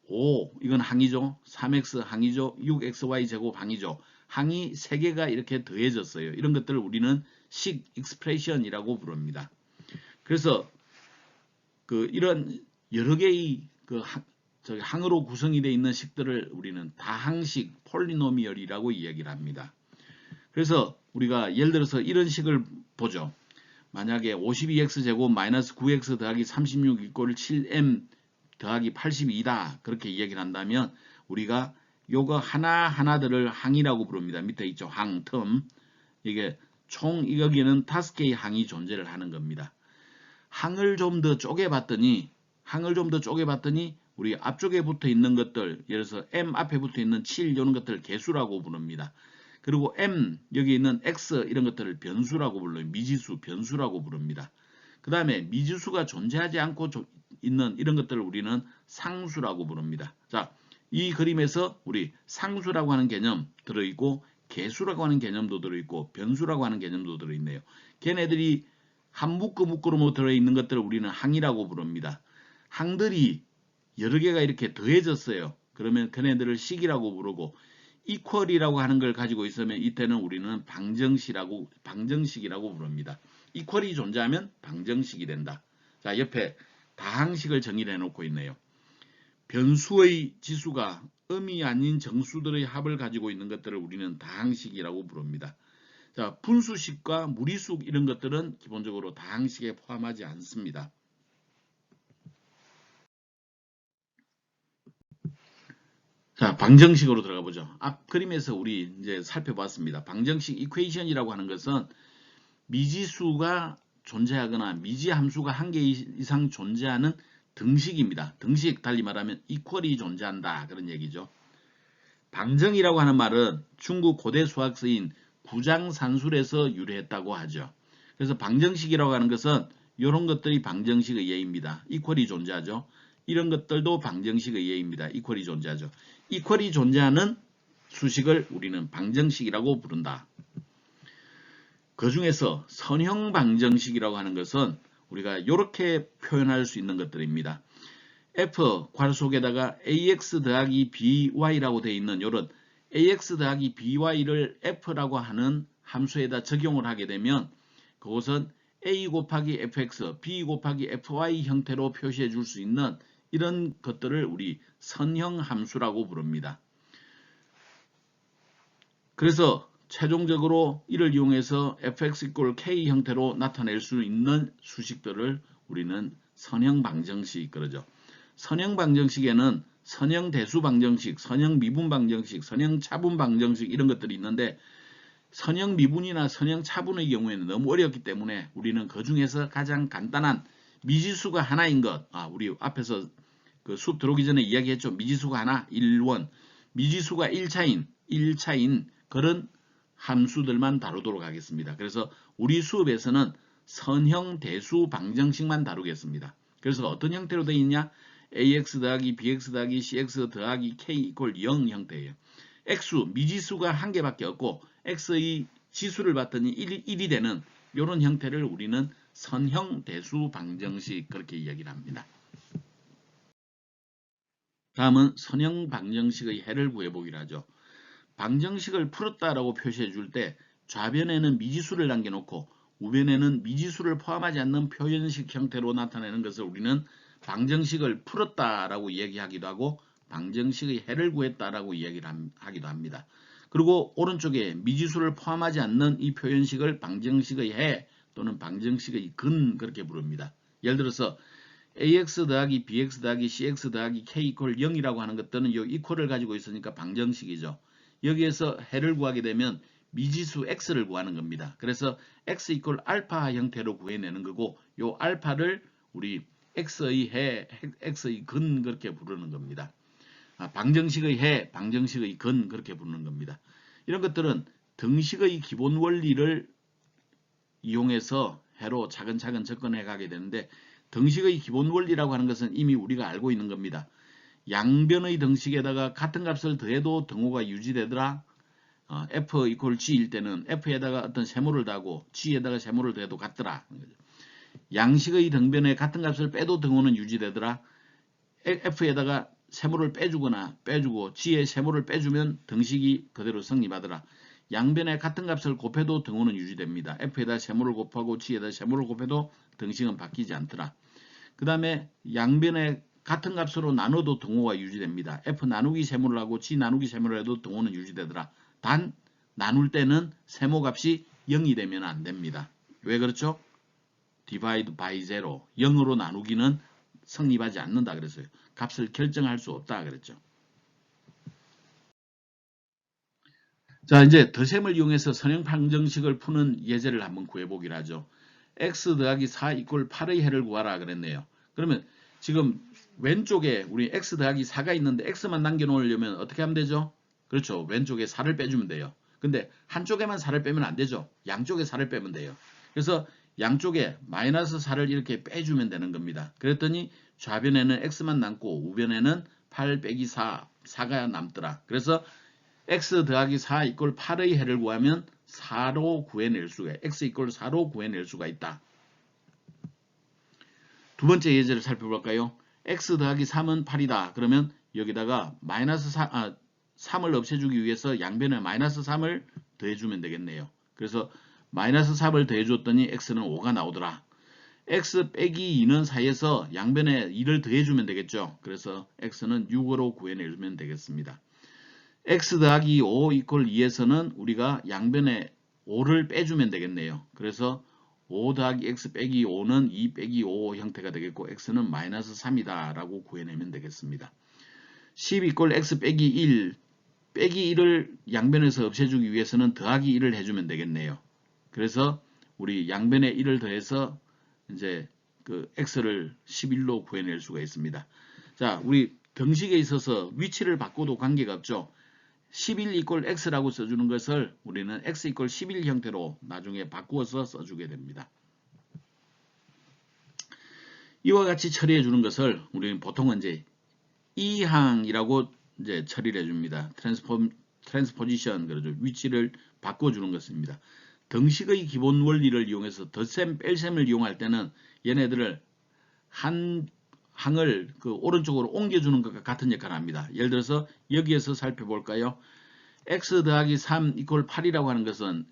5 이건 항이죠. 3x 항이죠. 6xy 제곱 항이죠. 항이 3개가 이렇게 더해졌어요. 이런 것들을 우리는 식 expression이라고 부릅니다. 그래서 이런 여러 개의 항으로 구성이 되어 있는 식들을 우리는 다항식 폴리노미얼이라고 이야기를 합니다. 그래서 우리가 예를 들어서 이런 식을 보죠. 만약에 52x제곱 마이너스 9x 더하기 36 이꼴 7m 더하기 82다 그렇게 이야기를 한다면 우리가 요거 하나하나들을 항이라고 부릅니다. 밑에 있죠. 항, 텀. 이게 총 여기는 5개의 항이 존재를 하는 겁니다. 항을 좀 더 쪼개봤더니 우리 앞쪽에 붙어 있는 것들, 예를 들어서 m 앞에 붙어 있는 7 이런 것들을 개수라고 부릅니다. 그리고 m 여기 있는 x 이런 것들을 변수라고 불러요. 미지수, 변수라고 부릅니다. 그 다음에 미지수가 존재하지 않고 있는 이런 것들을 우리는 상수라고 부릅니다. 자, 이 그림에서 우리 상수라고 하는 개념 들어있고 개수라고 하는 개념도 들어있고 변수라고 하는 개념도 들어있네요. 걔네들이 한 묶으로 들어있는 것들을 우리는 항이라고 부릅니다. 항들이 여러 개가 이렇게 더해졌어요. 그러면 걔네들을 식이라고 부르고 이퀄이라고 하는 걸 가지고 있으면 이때는 우리는 방정식이라고 부릅니다. 이퀄이 존재하면 방정식이 된다. 자, 옆에 다항식을 정의를 해놓고 있네요. 변수의 지수가 음이 아닌 정수들의 합을 가지고 있는 것들을 우리는 다항식이라고 부릅니다. 자, 분수식과 무리수 이런 것들은 기본적으로 다항식에 포함하지 않습니다. 자, 방정식으로 들어가 보죠. 앞 그림에서 우리 이제 살펴봤습니다. 방정식 이퀘이션이라고 하는 것은 미지수가 존재하거나 미지함수가 한 개 이상 존재하는 등식입니다. 등식, 달리 말하면 이퀄이 존재한다 그런 얘기죠. 방정이라고 하는 말은 중국 고대 수학서인 구장산술에서 유래했다고 하죠. 그래서 방정식이라고 하는 것은 이런 것들이 방정식의 예입니다. 이퀄이 존재하죠. 이런 것들도 방정식의 예입니다. 이퀄이 존재하죠. 이퀄이 존재하는 수식을 우리는 방정식이라고 부른다. 그 중에서 선형 방정식이라고 하는 것은 우리가 이렇게 표현할 수 있는 것들입니다. f 괄호 속에다가 ax 더하기 by라고 되어 있는 이런 ax 더하기 by를 f라고 하는 함수에다 적용을 하게 되면 그것은 a 곱하기 fx, b 곱하기 fy 형태로 표시해 줄 수 있는 이런 것들을 우리 선형 함수라고 부릅니다. 그래서 최종적으로 이를 이용해서 fx = k 형태로 나타낼 수 있는 수식들을 우리는 선형 방정식 그러죠. 선형 방정식에는 선형 대수 방정식, 선형 미분 방정식, 선형 차분 방정식 이런 것들이 있는데 선형 미분이나 선형 차분의 경우에는 너무 어렵기 때문에 우리는 그 중에서 가장 간단한 미지수가 하나인 것, 우리 앞에서 그 수업 들어오기 전에 이야기했죠. 미지수가 하나, 1원, 미지수가 1차인 그런 함수들만 다루도록 하겠습니다. 그래서 우리 수업에서는 선형 대수 방정식만 다루겠습니다. 그래서 어떤 형태로 되어 있냐? ax 더하기 bx 더하기 cx 더하기 k = 0 형태예요. x수, 미지수가 한 개밖에 없고 x의 지수를 봤더니 1이 되는 이런 형태를 우리는 선형 대수 방정식 그렇게 이야기를 합니다. 다음은 선형 방정식의 해를 구해보기로 하죠. 방정식을 풀었다라고 표시해 줄 때 좌변에는 미지수를 남겨놓고 우변에는 미지수를 포함하지 않는 표현식 형태로 나타내는 것을 우리는 방정식을 풀었다라고 얘기하기도 하고 방정식의 해를 구했다라고 이야기를 하기도 합니다. 그리고 오른쪽에 미지수를 포함하지 않는 이 표현식을 방정식의 해 또는 방정식의 근 그렇게 부릅니다. 예를 들어서 ax 더하기 bx 더하기 cx 더하기 k = 0이라고 하는 것들은 이 이퀄을 가지고 있으니까 방정식이죠. 여기에서 해를 구하게 되면 미지수 x를 구하는 겁니다. 그래서 x = 알파 형태로 구해내는 거고 이 알파를 우리 x의 해, x의 근 그렇게 부르는 겁니다. 방정식의 해, 방정식의 근 그렇게 부르는 겁니다. 이런 것들은 등식의 기본 원리를 이용해서 해로 차근차근 접근해 가게 되는데 등식의 기본 원리라고 하는 것은 이미 우리가 알고 있는 겁니다. 양변의 등식에다가 같은 값을 더해도 등호가 유지되더라. f 이퀄 g일 때는 f에다가 어떤 세모를 더하고 g에다가 세모를 더해도 같더라. 양식의 등변에 같은 값을 빼도 등호는 유지되더라. f에다가 세모를 빼주거나 빼주고 g에 세모를 빼주면 등식이 그대로 성립하더라. 양변에 같은 값을 곱해도 등호는 유지됩니다. f에다 세모를 곱하고 g에다 세모를 곱해도 등식은 바뀌지 않더라. 그 다음에 양변에 같은 값으로 나눠도 등호가 유지됩니다. f 나누기 세모를 하고 g 나누기 세모를 해도 등호는 유지되더라. 단 나눌 때는 세모 값이 0이 되면 안 됩니다. 왜 그렇죠? divide by 0, 0으로 나누기는 성립하지 않는다 그랬어요. 값을 결정할 수 없다 그랬죠. 자, 이제 덧셈을 이용해서 선형방정식을 푸는 예제를 한번 구해보기로 하죠. x 더하기 4 이퀄 8의 해를 구하라 그랬네요. 그러면 지금 왼쪽에 우리 x 더하기 4가 있는데 x만 남겨놓으려면 어떻게 하면 되죠? 그렇죠. 왼쪽에 4를 빼주면 돼요. 근데 한쪽에만 4를 빼면 안 되죠. 양쪽에 4를 빼면 돼요. 그래서 양쪽에 마이너스 4를 이렇게 빼주면 되는 겁니다. 그랬더니 좌변에는 x만 남고 우변에는 8 빼기 4가 남더라. 그래서 x 더하기 4 이퀄 8의 해를 구하면 4로 구해낼 수가 x 이퀄 4로 구해낼 수가 있다. 두 번째 예제를 살펴볼까요? x 더하기 3은 8이다. 그러면 여기다가 마이너스 3을 없애주기 위해서 양변에 마이너스 3을 더해주면 되겠네요. 그래서 마이너스 3을 더해줬더니 x는 5가 나오더라. x 빼기 2는 사이에서 양변에 2를 더해주면 되겠죠. 그래서 x는 6으로 구해내면 되겠습니다. x 더하기 5 이퀄 2에서는 우리가 양변에 5를 빼주면 되겠네요. 그래서 5 더하기 x 빼기 5는 2 빼기 5 형태가 되겠고 x는 마이너스 3이다 라고 구해내면 되겠습니다. 10 이퀄 x 빼기 1 빼기 1을 양변에서 없애주기 위해서는 더하기 1을 해주면 되겠네요. 그래서 우리 양변에 1을 더해서 이제 그 x를 11로 구해낼 수가 있습니다. 자, 우리 등식에 있어서 위치를 바꿔도 관계가 없죠. 11 이퀄 x라고 써주는 것을 우리는 x 이퀄 11 형태로 나중에 바꾸어서 써주게 됩니다. 이와 같이 처리해 주는 것을 우리는 보통은 이제 이항이라고 이제 처리를 해줍니다. 트랜스포지션 그러죠. 위치를 바꿔주는 것입니다. 등식의 기본 원리를 이용해서 덧셈, 뺄셈을 이용할 때는 얘네들을 한 항을 그 오른쪽으로 옮겨주는 것과 같은 역할을 합니다. 예를 들어서 여기에서 살펴볼까요? x 더하기 3 이퀄 8이라고 하는 것은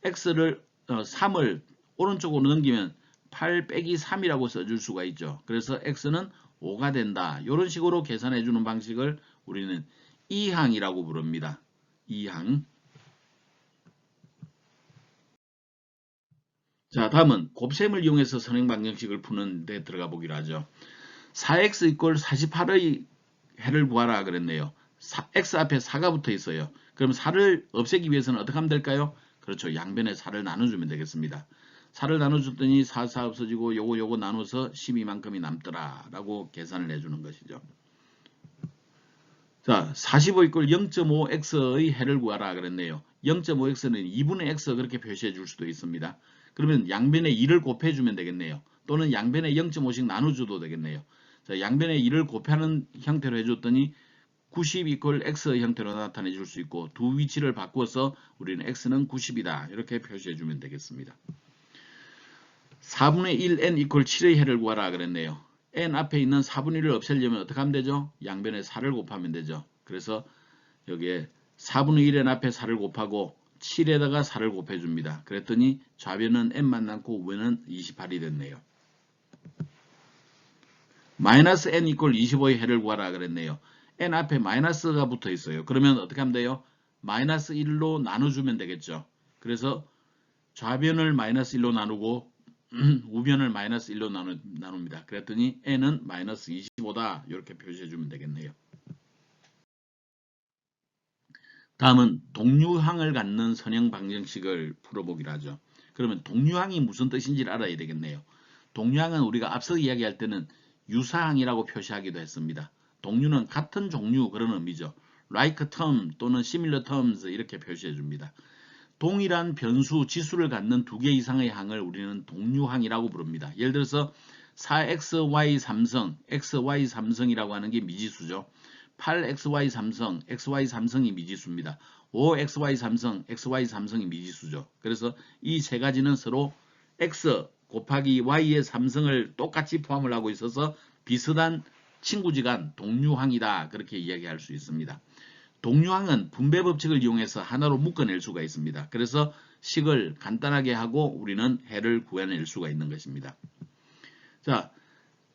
x를 3을 오른쪽으로 넘기면 8 빼기 3이라고 써줄 수가 있죠. 그래서 x는 5가 된다. 이런 식으로 계산해 주는 방식을 우리는 이항이라고 부릅니다. 이항. 자, 다음은 곱셈을 이용해서 선행방정식을 푸는 데 들어가 보기로 하죠. 4x 이퀄 48의 해를 구하라 그랬네요. x 앞에 4가 붙어 있어요. 그럼 4를 없애기 위해서는 어떻게 하면 될까요? 그렇죠. 양변에 4를 나눠주면 되겠습니다. 4를 나눠줬더니 4, 4 없어지고 요거 나눠서 12만큼이 남더라 라고 계산을 해주는 것이죠. 자, 45 이퀄 0.5x의 해를 구하라 그랬네요. 0.5x는 2분의 x 그렇게 표시해 줄 수도 있습니다. 그러면 양변에 2를 곱해주면 되겠네요. 또는 양변에 0.5씩 나눠줘도 되겠네요. 자, 양변에 2를 곱하는 형태로 해줬더니 90 이퀄 x 형태로 나타내 줄 수 있고 두 위치를 바꾸어서 우리는 x는 90이다 이렇게 표시해 주면 되겠습니다. 4분의 1 n 이퀄 7의 해를 구하라 그랬네요. n 앞에 있는 4분의 1을 없애려면 어떻게 하면 되죠? 양변에 4를 곱하면 되죠. 그래서 여기에 4분의 1n 앞에 4를 곱하고 7에다가 4를 곱해줍니다. 그랬더니 좌변은 n만 남고 우변은 28이 됐네요. 마이너스 n 이퀄 25의 해를 구하라 그랬네요. n 앞에 마이너스가 붙어 있어요. 그러면 어떻게 하면 돼요? 마이너스 1로 나눠주면 되겠죠. 그래서 좌변을 마이너스 1로 나누고 우변을 마이너스 1로 나눕니다. 그랬더니 n은 마이너스 25다. 이렇게 표시해주면 되겠네요. 다음은 동류항을 갖는 선형 방정식을 풀어보기로 하죠. 그러면 동류항이 무슨 뜻인지를 알아야 되겠네요. 동류항은 우리가 앞서 이야기할 때는 유사항이라고 표시하기도 했습니다. 동류는 같은 종류 그런 의미죠. like term 또는 similar terms 이렇게 표시해 줍니다. 동일한 변수 지수를 갖는 두 개 이상의 항을 우리는 동류항이라고 부릅니다. 예를 들어서 4xy 삼성, xy 삼성이라고 하는 게 미지수죠. 8xy 삼성, xy 삼성이 미지수입니다. 5xy 삼성, xy 삼성이 미지수죠. 그래서 이 세 가지는 서로 x 곱하기 y의 삼성을 똑같이 포함을 하고 있어서 비슷한 친구지간 동류항이다. 그렇게 이야기할 수 있습니다. 동류항은 분배 법칙을 이용해서 하나로 묶어낼 수가 있습니다. 그래서 식을 간단하게 하고 우리는 해를 구해낼 수가 있는 것입니다. 자,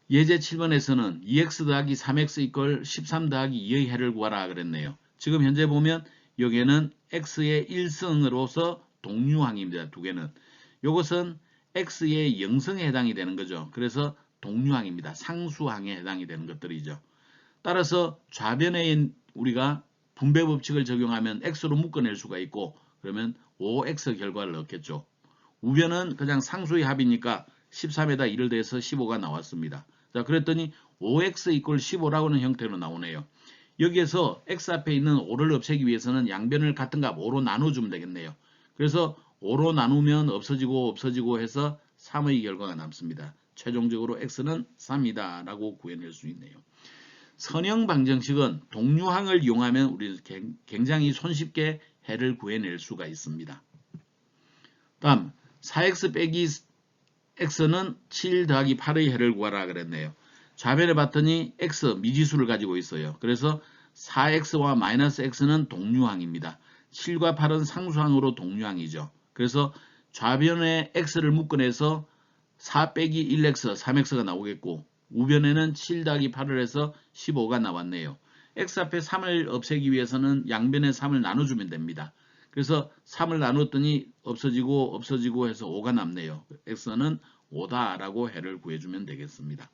예제 7번에서는 2x 더하기 3x 이퀄 13 더하기 2의 해를 구하라 그랬네요. 지금 현재 보면 여기에는 x의 1승으로서 동류항입니다. 두 개는. 이것은 x의 0승에 해당이 되는 거죠. 그래서 동류항입니다. 상수항에 해당이 되는 것들이죠. 따라서 좌변에 우리가 분배 법칙을 적용하면 x로 묶어낼 수가 있고 그러면 5x 결과를 얻겠죠. 우변은 그냥 상수의 합이니까 13에다 1을 더해서 15가 나왔습니다. 자, 그랬더니 5x 이퀄 15라고 하는 형태로 나오네요. 여기에서 x 앞에 있는 5를 없애기 위해서는 양변을 같은 값 5로 나눠주면 되겠네요. 그래서 5로 나누면 없어지고 해서 3의 결과가 남습니다. 최종적으로 x는 3이다 라고 구해낼 수 있네요. 선형 방정식은 동류항을 이용하면 우리 굉장히 손쉽게 해를 구해낼 수가 있습니다. 다음 4x 빼기 x는 7 더하기 8의 해를 구하라 그랬네요. 좌변에 봤더니 x 미지수를 가지고 있어요. 그래서 4x와 마이너스 x는 동류항입니다. 7과 8은 상수항으로 동류항이죠. 그래서 좌변에 x를 묶어내서 4 빼기 1x, 3x가 나오겠고 우변에는 7 더하기 8을 해서 15가 나왔네요. x 앞에 3을 없애기 위해서는 양변에 3을 나눠주면 됩니다. 그래서 3을 나눴더니 없어지고 해서 5가 남네요. x는 5다라고 해를 구해주면 되겠습니다.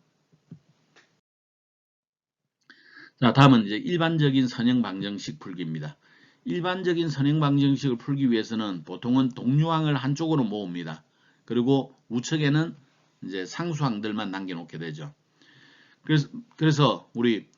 자, 다음은 이제 일반적인 선형 방정식 풀기입니다. 일반적인 선형 방정식을 풀기 위해서는 보통은 동류항을 한쪽으로 모읍니다. 그리고 우측에는 이제 상수항들만 남겨놓게 되죠. 그래서 우리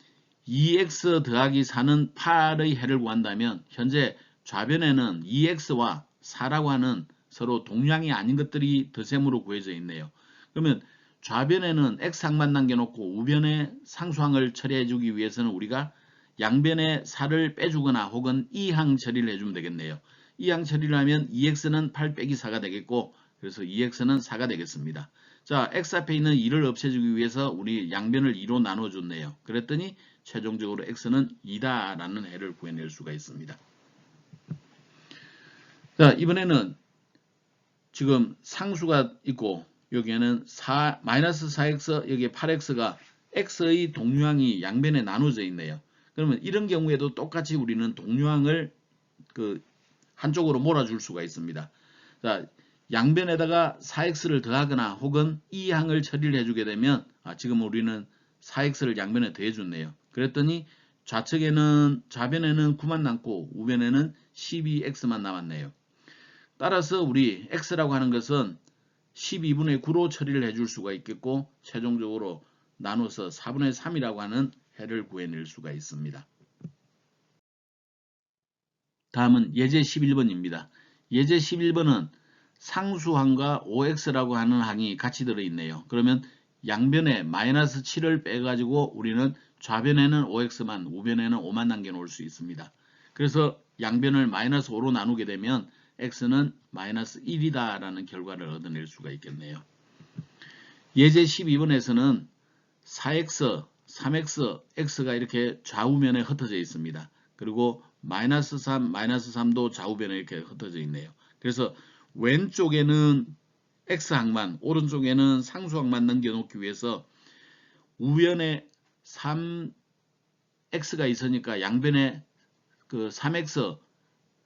2x 더하기 4는 8의 해를 구한다면 현재 좌변에는 2x와 4라고 하는 서로 동량이 아닌 것들이 덧셈으로 구해져 있네요. 그러면 좌변에는 x항만 남겨놓고 우변에 상수항을 처리해 주기 위해서는 우리가 양변에 4를 빼주거나 혹은 2항 처리를 해주면 되겠네요. 2항 처리를 하면 2x는 8 빼기 4가 되겠고 그래서 2x는 4가 되겠습니다. 자, x 앞에 있는 2를 없애주기 위해서 우리 양변을 2로 나눠줬네요. 그랬더니 최종적으로 x는 2다라는 해를 구해낼 수가 있습니다. 자, 이번에는 지금 상수가 있고 여기에는 마이너스 4x 여기에 8x가 x의 동류항이 양변에 나눠져 있네요. 그러면 이런 경우에도 똑같이 우리는 동류항을 한쪽으로 몰아줄 수가 있습니다. 자, 양변에다가 4x를 더하거나 혹은 2항을 처리를 해주게 되면 지금 우리는 4x를 양변에 더해줬네요. 그랬더니 좌변에는 9만 남고 우변에는 12x만 남았네요. 따라서 우리 x라고 하는 것은 12분의 9로 처리를 해줄 수가 있겠고 최종적으로 나눠서 4분의 3이라고 하는 해를 구해낼 수가 있습니다. 다음은 예제 11번입니다. 예제 11번은 상수항과 5x라고 하는 항이 같이 들어있네요. 그러면 양변에 마이너스 7을 빼가지고 우리는 좌변에는 5x만 우변에는 5만 남겨놓을 수 있습니다. 그래서 양변을 마이너스 5로 나누게 되면 x는 마이너스 1이다 라는 결과를 얻어낼 수가 있겠네요. 예제 12번에서는 4x, 3x, x가 이렇게 좌우면에 흩어져 있습니다. 그리고 마이너스 3, 마이너스 3도 좌우변에 이렇게 흩어져 있네요. 그래서 왼쪽에는 x항만, 오른쪽에는 상수항만 넘겨놓기 위해서 우변에 3x가 있으니까 양변에 3x,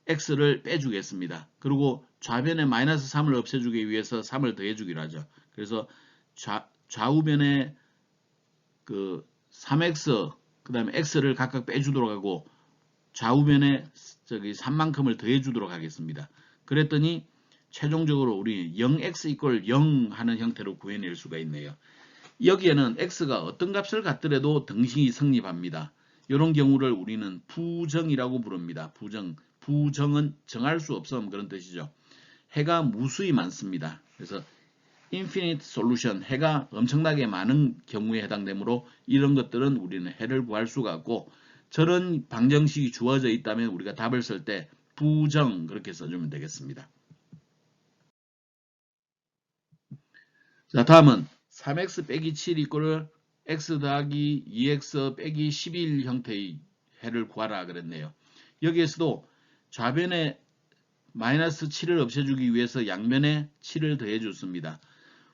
x를 빼주겠습니다. 그리고 좌변에 마이너스 3을 없애주기 위해서 3을 더해주기로 하죠. 그래서 좌우변에 3x, 그 다음에 x를 각각 빼주도록 하고 좌우변에 3만큼을 더해주도록 하겠습니다. 그랬더니 최종적으로 우리 0x 이퀄 0 하는 형태로 구해낼 수가 있네요. 여기에는 x가 어떤 값을 갖더라도 등식이 성립합니다. 이런 경우를 우리는 부정이라고 부릅니다. 부정은 정할 수 없음 그런 뜻이죠. 해가 무수히 많습니다. 그래서 infinite solution, 해가 엄청나게 많은 경우에 해당되므로 이런 것들은 우리는 해를 구할 수가 없고, 저런 방정식이 주어져 있다면 우리가 답을 쓸 때 부정 그렇게 써주면 되겠습니다. 자, 다음은 3x 빼기 7 이꼴 x 더하기 2x 빼기 11 형태의 해를 구하라 그랬네요. 여기에서도 좌변에 마이너스 7을 없애주기 위해서 양변에 7을 더해 줬습니다.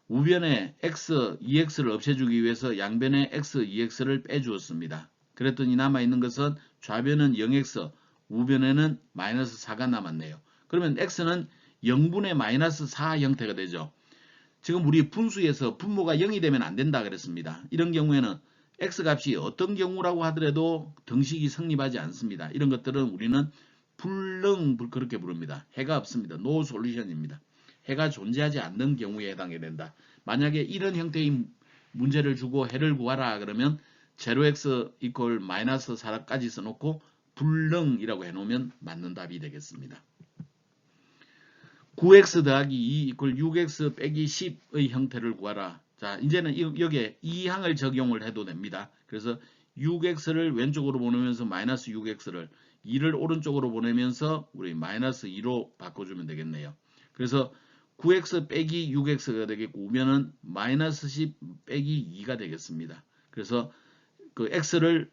우변에 x, 2x를 없애주기 위해서 양변에 x, 2x를 빼주었습니다. 그랬더니 남아있는 것은 좌변은 0x, 우변에는 마이너스 4가 남았네요. 그러면 x는 0분의 마이너스 4 형태가 되죠. 지금 우리 분수에서 분모가 0이 되면 안 된다 그랬습니다. 이런 경우에는 x값이 어떤 경우라고 하더라도 등식이 성립하지 않습니다. 이런 것들은 우리는 불능 그렇게 부릅니다. 해가 없습니다. No solution입니다. 해가 존재하지 않는 경우에 해당이 된다. 만약에 이런 형태의 문제를 주고 해를 구하라 그러면 0x 이퀄 마이너스 4까지 써놓고 불능이라고 해놓으면 맞는 답이 되겠습니다. 9x 더하기 2 이퀄 6x 빼기 10의 형태를 구하라. 자, 이제는 여기에 이 항을 적용을 해도 됩니다. 그래서 6x를 왼쪽으로 보내면서 마이너스 6x를 2를 오른쪽으로 보내면서 우리 마이너스 2로 바꿔주면 되겠네요. 그래서 9x 빼기 6x가 되겠고 우변은 마이너스 10 빼기 2가 되겠습니다. 그래서 그 x를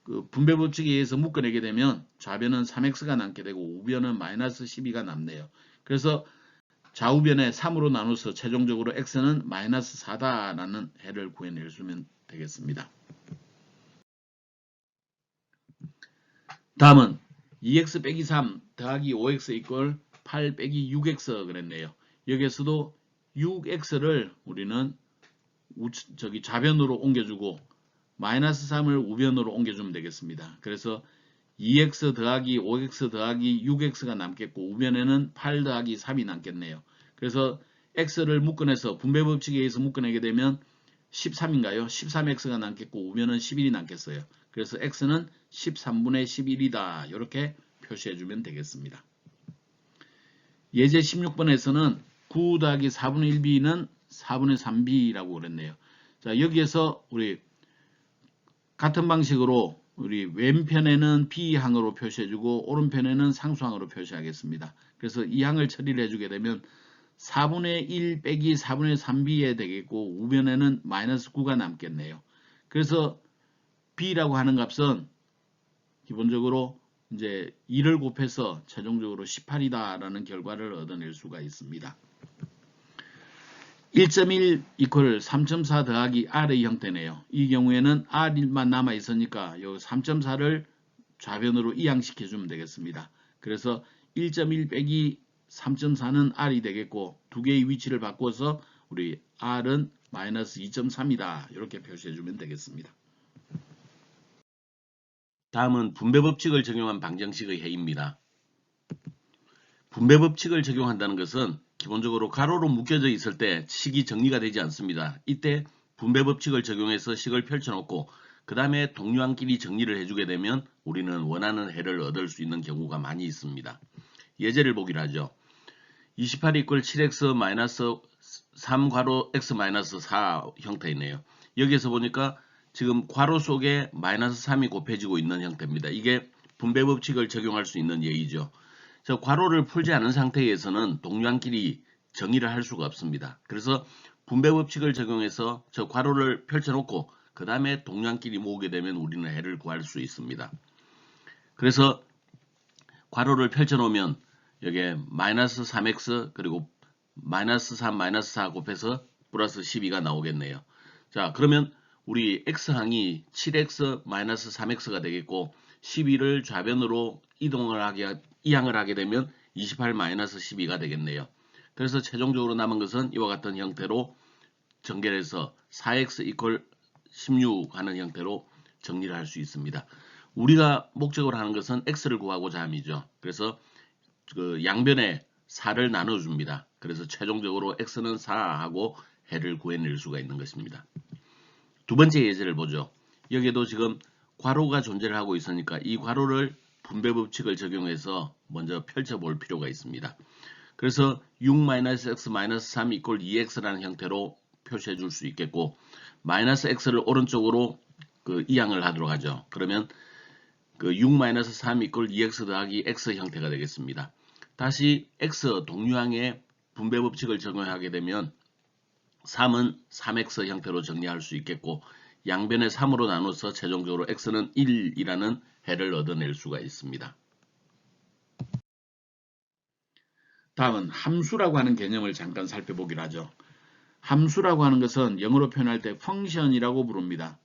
그 분배법칙에 의해서 묶어내게 되면 좌변은 3x가 남게 되고 우변은 마이너스 12가 남네요. 그래서 좌우변에 3으로 나눠서 최종적으로 x는 마이너스 4다라는 해를 구해낼 수 있으면 되겠습니다. 다음은 2x 빼기 3 더하기 5x 이꼴 8 빼기 6x 그랬네요. 여기에서도 6x를 우리는 좌변으로 옮겨주고 마이너스 3을 우변으로 옮겨주면 되겠습니다. 그래서 2x 더하기 5x 더하기 6x가 남겠고 우변에는 8 더하기 3이 남겠네요. 그래서 x를 묶어내서 분배법칙에 의해서 묶어내게 되면 13인가요? 13x가 남겠고 우변은 11이 남겠어요. 그래서 x는 13분의 11이다. 이렇게 표시해주면 되겠습니다. 예제 16번에서는 9 더하기 4분의 1b는 4분의 3b라고 그랬네요. 자, 여기에서 우리 같은 방식으로 우리 왼편에는 b항으로 표시해주고 오른편에는 상수항으로 표시하겠습니다. 그래서 이 항을 처리를 해주게 되면 4분의 1 빼기 4분의 3b에 되겠고 우변에는 마이너스 9가 남겠네요. 그래서 b라고 하는 값은 기본적으로 이제 2를 곱해서 최종적으로 18이다라는 결과를 얻어낼 수가 있습니다. 1.1 이퀄 3.4 더하기 r의 형태네요. 이 경우에는 r만 남아 있으니까 요 3.4를 좌변으로 이항시켜 주면 되겠습니다. 그래서 1.1 빼기 3.4는 r이 되겠고 두 개의 위치를 바꿔서 우리 r은 마이너스 2.3이다. 이렇게 표시해 주면 되겠습니다. 다음은 분배법칙을 적용한 방정식의 해입니다. 분배법칙을 적용한다는 것은 기본적으로 가로로 묶여져 있을 때 식이 정리가 되지 않습니다. 이때 분배법칙을 적용해서 식을 펼쳐놓고 그 다음에 동류항끼리 정리를 해주게 되면 우리는 원하는 해를 얻을 수 있는 경우가 많이 있습니다. 예제를 보기로 하죠. 28 이퀄 7x 마이너스 3 괄호 x 마이너스 4 형태이네요. 여기에서 보니까 지금 괄호 속에 마이너스 3이 곱해지고 있는 형태입니다. 이게 분배법칙을 적용할 수 있는 예이죠. 저 괄호를 풀지 않은 상태에서는 동류항끼리 정의를 할 수가 없습니다. 그래서 분배법칙을 적용해서 저 괄호를 펼쳐놓고 그 다음에 동류항끼리 모으게 되면 우리는 해를 구할 수 있습니다. 그래서 괄호를 펼쳐놓으면 여기에 마이너스 3x 그리고 마이너스 3 마이너스 4 곱해서 플러스 12가 나오겠네요. 자, 그러면 우리 x항이 7x 마이너스 3x가 되겠고 12를 좌변으로 이항을 하게 되면 28 마이너스 12가 되겠네요. 그래서 최종적으로 남은 것은 이와 같은 형태로 전개해서 4x 이퀄 16 하는 형태로 정리를 할 수 있습니다. 우리가 목적으로 하는 것은 x를 구하고자 함이죠. 그래서 그 양변에 4를 나눠줍니다. 그래서 최종적으로 x는 4하고 해를 구해낼 수가 있는 것입니다. 두 번째 예제를 보죠. 여기에도 지금 괄호가 존재를 하고 있으니까 이 괄호를 분배 법칙을 적용해서 먼저 펼쳐볼 필요가 있습니다. 그래서 6-x-3 이퀄 2x라는 형태로 표시해 줄 수 있겠고, 마이너스 x를 오른쪽으로 이항을 하도록 하죠. 그러면 6-3 이퀄 2x 더하기 x 형태가 되겠습니다. 다시 x 동류항의 분배 법칙을 적용하게 되면 3은 3x 형태로 정리할 수 있겠고, 양변에 3으로 나눠서 최종적으로 x는 1이라는 해를 얻어낼 수가 있습니다. 다음은 함수라고 하는 개념을 잠깐 살펴보기로 하죠. 함수라고 하는 것은 영어로 표현할 때 펑션이라고 부릅니다.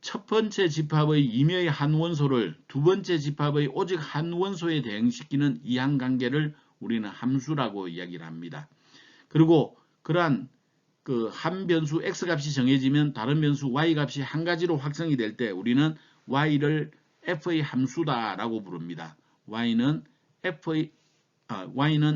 첫 번째 집합의 임의의 한 원소를 두 번째 집합의 오직 한 원소에 대응시키는 이항관계를 우리는 함수라고 이야기를 합니다. 그리고 그러한 한 변수 x값이 정해지면 다른 변수 y값이 한 가지로 확정이 될 때 우리는 y를 f의 함수다라고 부릅니다. y는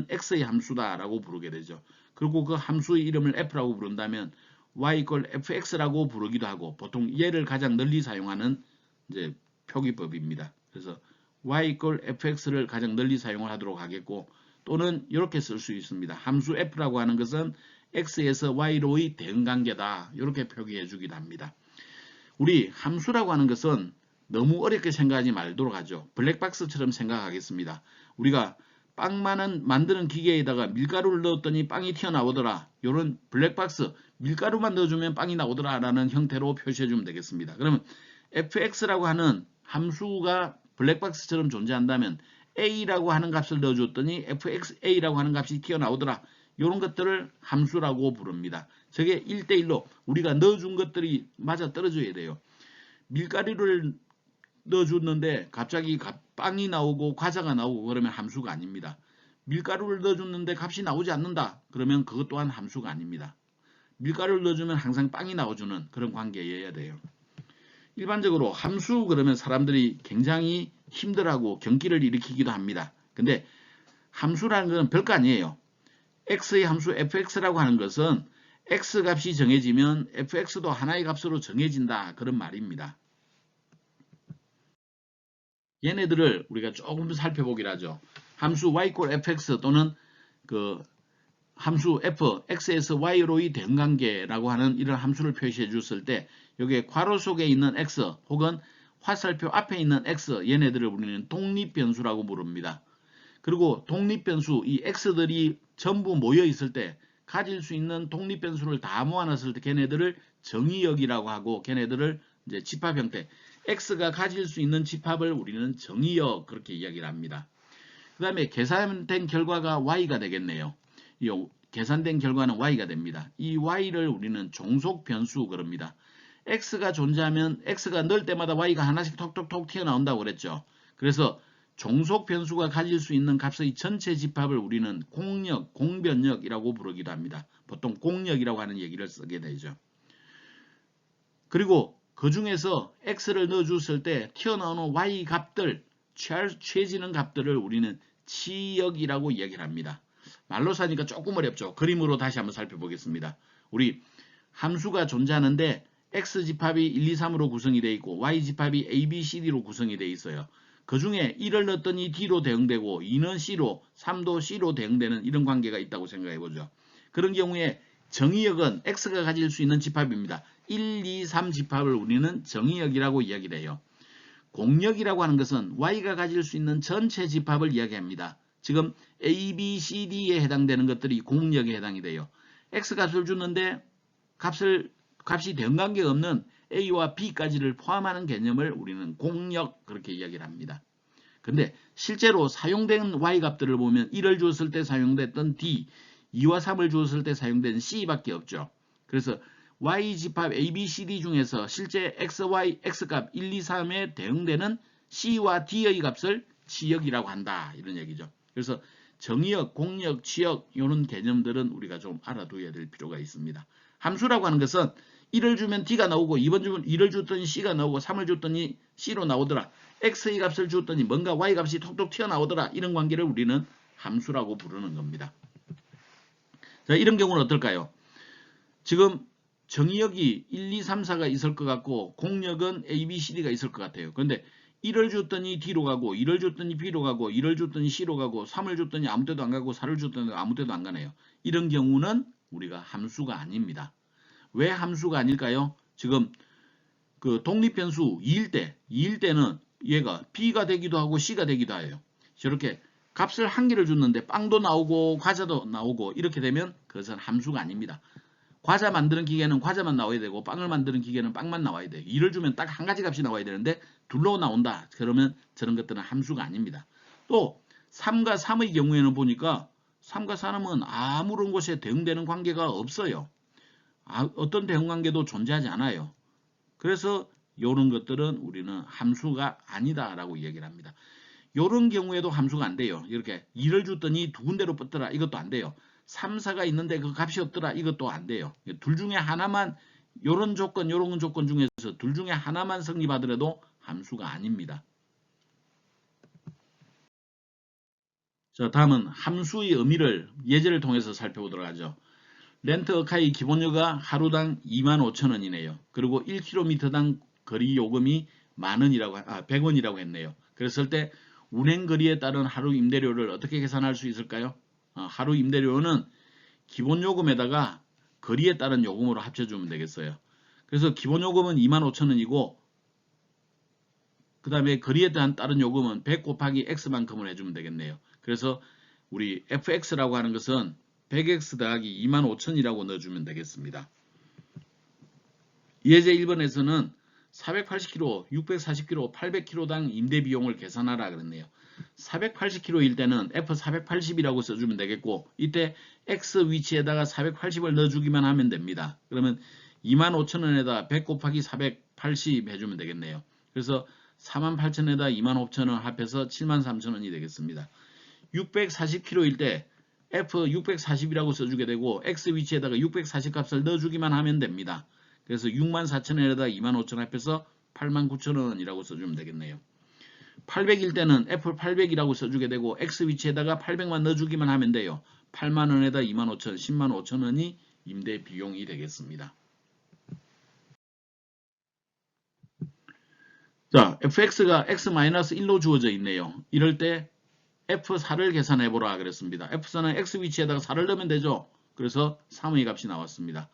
x의 함수다라고 부르게 되죠. 그리고 그 함수의 이름을 f라고 부른다면 y = fx라고 부르기도 하고, 보통 얘를 가장 널리 사용하는 이제 표기법입니다. 그래서 y = fx를 가장 널리 사용을 하도록 하겠고, 또는 이렇게 쓸 수 있습니다. 함수 f라고 하는 것은 x에서 y로의 대응관계다, 이렇게 표기해 주기도 합니다. 우리 함수라고 하는 것은 너무 어렵게 생각하지 말도록 하죠. 블랙박스처럼 생각하겠습니다. 우리가 빵 만드는 기계에다가 밀가루를 넣었더니 빵이 튀어나오더라, 이런 블랙박스, 밀가루만 넣어주면 빵이 나오더라 라는 형태로 표시해 주면 되겠습니다. 그러면 fx라고 하는 함수가 블랙박스처럼 존재한다면 a라고 하는 값을 넣어줬더니 fxa라고 하는 값이 튀어나오더라, 이런 것들을 함수라고 부릅니다. 저게 1대1로 우리가 넣어준 것들이 맞아 떨어져야 돼요. 밀가루를 넣어줬는데 갑자기 빵이 나오고 과자가 나오고 그러면 함수가 아닙니다. 밀가루를 넣어줬는데 값이 나오지 않는다, 그러면 그것 또한 함수가 아닙니다. 밀가루를 넣어주면 항상 빵이 나와주는 그런 관계여야 돼요. 일반적으로 함수 그러면 사람들이 굉장히 힘들어하고 경기를 일으키기도 합니다. 근데 함수라는 것은 별거 아니에요. x의 함수 fx라고 하는 것은 x 값이 정해지면 fx도 하나의 값으로 정해진다, 그런 말입니다. 얘네들을 우리가 조금 살펴보기로 하죠. 함수 y = fx 또는 함수 f, x에서 y로의 대응관계라고 하는 이런 함수를 표시해 줬을 때 여기에 괄호 속에 있는 x 혹은 화살표 앞에 있는 x, 얘네들을 우리는 독립변수라고 부릅니다. 그리고 독립변수, 이 x들이 전부 모여 있을 때 가질 수 있는 독립변수를 다 모아놨을 때 걔네들을 정의역이라고 하고, 걔네들을 이제 집합 형태, x가 가질 수 있는 집합을 우리는 정의역, 그렇게 이야기를 합니다. 그 다음에 계산된 결과가 y가 되겠네요. 이 계산된 결과는 y가 됩니다. 이 y를 우리는 종속변수 그럽니다. x가 존재하면 x가 넣을 때마다 y가 하나씩 톡톡톡 튀어나온다고 그랬죠. 그래서 종속변수가 가질 수 있는 값의 전체 집합을 우리는 공역, 공변역이라고 부르기도 합니다. 보통 공역이라고 하는 얘기를 쓰게 되죠. 그리고 그 중에서 x를 넣어줬을 때 튀어나오는 y 값들, 취해지는 값들을 우리는 치역이라고 이야기를 합니다. 말로 사니까 조금 어렵죠. 그림으로 다시 한번 살펴보겠습니다. 우리 함수가 존재하는데 x집합이 1, 2, 3으로 구성이 되어 있고 y집합이 a, b, c, d로 구성이 되어 있어요. 그 중에 1을 넣었더니 d로 대응되고 2는 c로, 3도 c로 대응되는 이런 관계가 있다고 생각해보죠. 그런 경우에 정의역은 x가 가질 수 있는 집합입니다. 1, 2, 3 집합을 우리는 정의역이라고 이야기를 해요. 공역이라고 하는 것은 y가 가질 수 있는 전체 집합을 이야기합니다. 지금 a, b, c, d에 해당되는 것들이 공역에 해당이 돼요. x값을 주는데 값이 대응관계가 없는 a와 b까지를 포함하는 개념을 우리는 공역, 그렇게 이야기를 합니다. 근데 실제로 사용된 y값들을 보면 1을 주었을 때 사용됐던 d, 2와 3을 주었을 때 사용된 c밖에 없죠. 그래서 y집합 a, b, c, d 중에서 실제 x, y, x값 1, 2, 3에 대응되는 c와 d의 값을 치역이라고 한다, 이런 얘기죠. 그래서 정의역, 공역, 치역, 이런 개념들은 우리가 좀 알아둬야 될 필요가 있습니다. 함수라고 하는 것은 1을 주면 d가 나오고 2번 주면 2를 줬더니 c가 나오고 3을 줬더니 c로 나오더라, x의 값을 줬더니 뭔가 y 값이 톡톡 튀어나오더라, 이런 관계를 우리는 함수라고 부르는 겁니다. 자, 이런 경우는 어떨까요? 지금 정의역이 1, 2, 3, 4가 있을 것 같고 공역은 A, B, C, D가 있을 것 같아요. 그런데 1을 줬더니 D로 가고 2를 줬더니 B로 가고 2를 줬더니 C로 가고 3을 줬더니 아무 데도 안 가고 4를 줬더니 아무 데도 안 가네요. 이런 경우는 우리가 함수가 아닙니다. 왜 함수가 아닐까요? 지금 그 독립변수 2일 때는 얘가 B가 되기도 하고 C가 되기도 해요. 저렇게 값을 한 개를 줬는데 빵도 나오고 과자도 나오고 이렇게 되면 그것은 함수가 아닙니다. 과자 만드는 기계는 과자만 나와야 되고 빵을 만드는 기계는 빵만 나와야 돼요. 2를 주면 딱 한 가지 값이 나와야 되는데 둘로 나온다. 그러면 저런 것들은 함수가 아닙니다. 또 3과 3의 경우에는 보니까 3과 3은 아무런 곳에 대응되는 관계가 없어요. 어떤 대응 관계도 존재하지 않아요. 그래서 이런 것들은 우리는 함수가 아니다라고 얘기를 합니다. 이런 경우에도 함수가 안 돼요. 이렇게 2를 줬더니 두 군데로 뻗더라. 이것도 안 돼요. 3, 4가 있는데 그 값이 없더라. 이것도 안 돼요. 둘 중에 하나만 이런 조건, 이런 조건 중에서 둘 중에 하나만 성립하더라도 함수가 아닙니다. 자, 다음은 함수의 의미를 예제를 통해서 살펴보도록 하죠. 렌트어카의 기본료가 하루당 25,000원이네요. 그리고 1km당 거리 요금이 100원이라고 했네요. 그랬을 때 운행거리에 따른 하루 임대료를 어떻게 계산할 수 있을까요? 하루 임대료는 기본요금에다가 거리에 따른 요금으로 합쳐주면 되겠어요. 그래서 기본요금은 25,000원이고 그 다음에 거리에 대한 따른 요금은 100 곱하기 x만큼을 해주면 되겠네요. 그래서 우리 fx라고 하는 것은 100x 더하기 25,000이라고 넣어주면 되겠습니다. 예제 1번에서는 480km, 640km, 800km당 임대비용을 계산하라 그랬네요. 480km일 때는 F480이라고 써주면 되겠고 이때 X 위치에다가 480을 넣어주기만 하면 됩니다. 그러면 25,000원에다 100 곱하기 480 해주면 되겠네요. 그래서 48,000원에다 25,000원 합해서 73,000원이 되겠습니다. 640km일 때 F640이라고 써주게 되고 X 위치에다가 640 값을 넣어주기만 하면 됩니다. 그래서 64,000원에다 25,000원 합해서 89,000원이라고 써주면 되겠네요. 800일 때는 F800이라고 써주게 되고 X 위치에다가 800만 넣어주기만 하면 돼요. 8만원에다 25,000원, 10만 5천원이 임대 비용이 되겠습니다. 자, fx가 x-1로 주어져 있네요. 이럴 때 F4를 계산해보라 그랬습니다. F4는 X 위치에다가 4를 넣으면 되죠. 그래서 3의 값이 나왔습니다.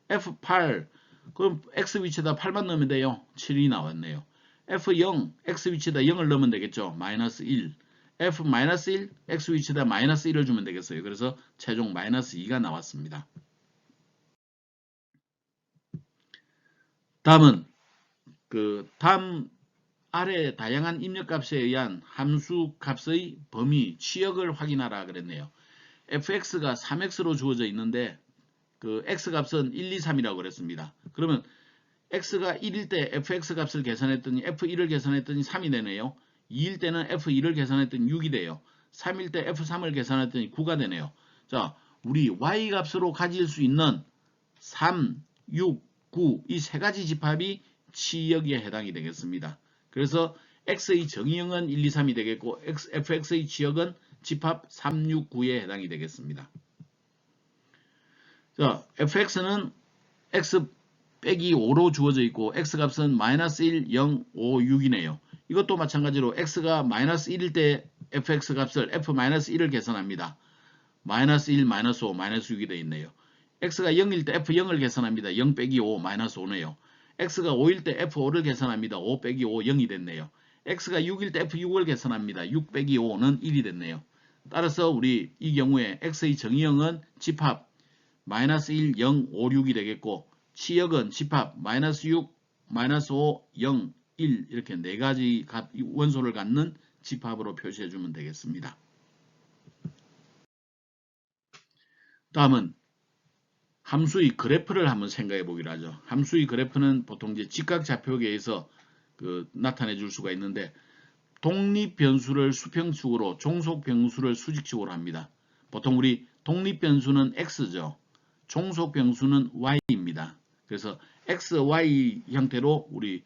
F8, 그럼 X 위치에다 8만 넣으면 돼요. 7이 나왔네요. F0, X 위치에다 0을 넣으면 되겠죠. 마이너스 1. F-1, X 위치에다 마이너스 1을 주면 되겠어요. 그래서 최종 마이너스 2가 나왔습니다. 다음은 다음 아래 다양한 입력값에 의한 함수 값의 범위, 취역을 확인하라 그랬네요. fx가 3x로 주어져 있는데 그 x값은 1, 2, 3이라고 그랬습니다. 그러면 x가 1일 때 fx 값을 계산했더니 f1을 계산했더니 3이 되네요. 2일 때는 f2를 계산했더니 6이 돼요. 3일 때 f3을 계산했더니 9가 되네요. 자, 우리 y 값으로 가질 수 있는 3, 6, 9 이 세 가지 집합이 치역에 해당이 되겠습니다. 그래서 x의 정의형은 1, 2, 3이 되겠고 fx의 치역은 집합 3, 6, 9에 해당이 되겠습니다. 자, fx는 x 빼기 5로 주어져 있고 x값은 마이너스 1, 0, 5, 6이네요. 이것도 마찬가지로 x가 마이너스 1일 때 fx 값을 f-1을 계산합니다. 마이너스 1, 마이너스 5, 마이너스 6이 되어 있네요. x가 0일 때 f0을 계산합니다. 0 빼기 5, 마이너스 5네요. x가 5일 때 f5를 계산합니다. 5 빼기 5, 0이 됐네요. x가 6일 때 f6을 계산합니다. 6 빼기 5는 1이 됐네요. 따라서 우리 이 경우에 x의 정의형은 집합 마이너스 1, 0, 5, 6이 되겠고 치역은 집합 마이너스 6, 마이너스 5, 0, 1 이렇게 네 가지 원소를 갖는 집합으로 표시해주면 되겠습니다. 다음은 함수의 그래프를 한번 생각해 보기로 하죠. 함수의 그래프는 보통 이제 직각좌표에 의해서 나타내 줄 수가 있는데 독립변수를 수평축으로 종속변수를 수직축으로 합니다. 보통 우리 독립변수는 x죠. 종속변수는 y입니다. 그래서 x, y 형태로 우리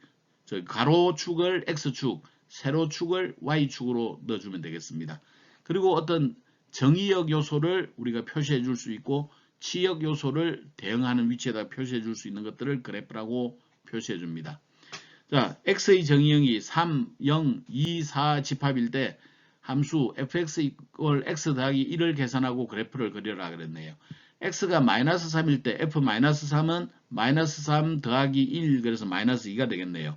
가로축을 x축, 세로축을 y축으로 넣어주면 되겠습니다. 그리고 어떤 정의역 요소를 우리가 표시해 줄 수 있고 치역 요소를 대응하는 위치에다 표시해 줄 수 있는 것들을 그래프라고 표시해 줍니다. 자, x의 정의형이 3, 0, 2, 4 집합일 때 함수 fx 이퀄 x 더하기 1을 계산하고 그래프를 그려라 그랬네요. x가 마이너스 3일 때 f-3은 마이너스 3 더하기 1, 그래서 마이너스 2가 되겠네요.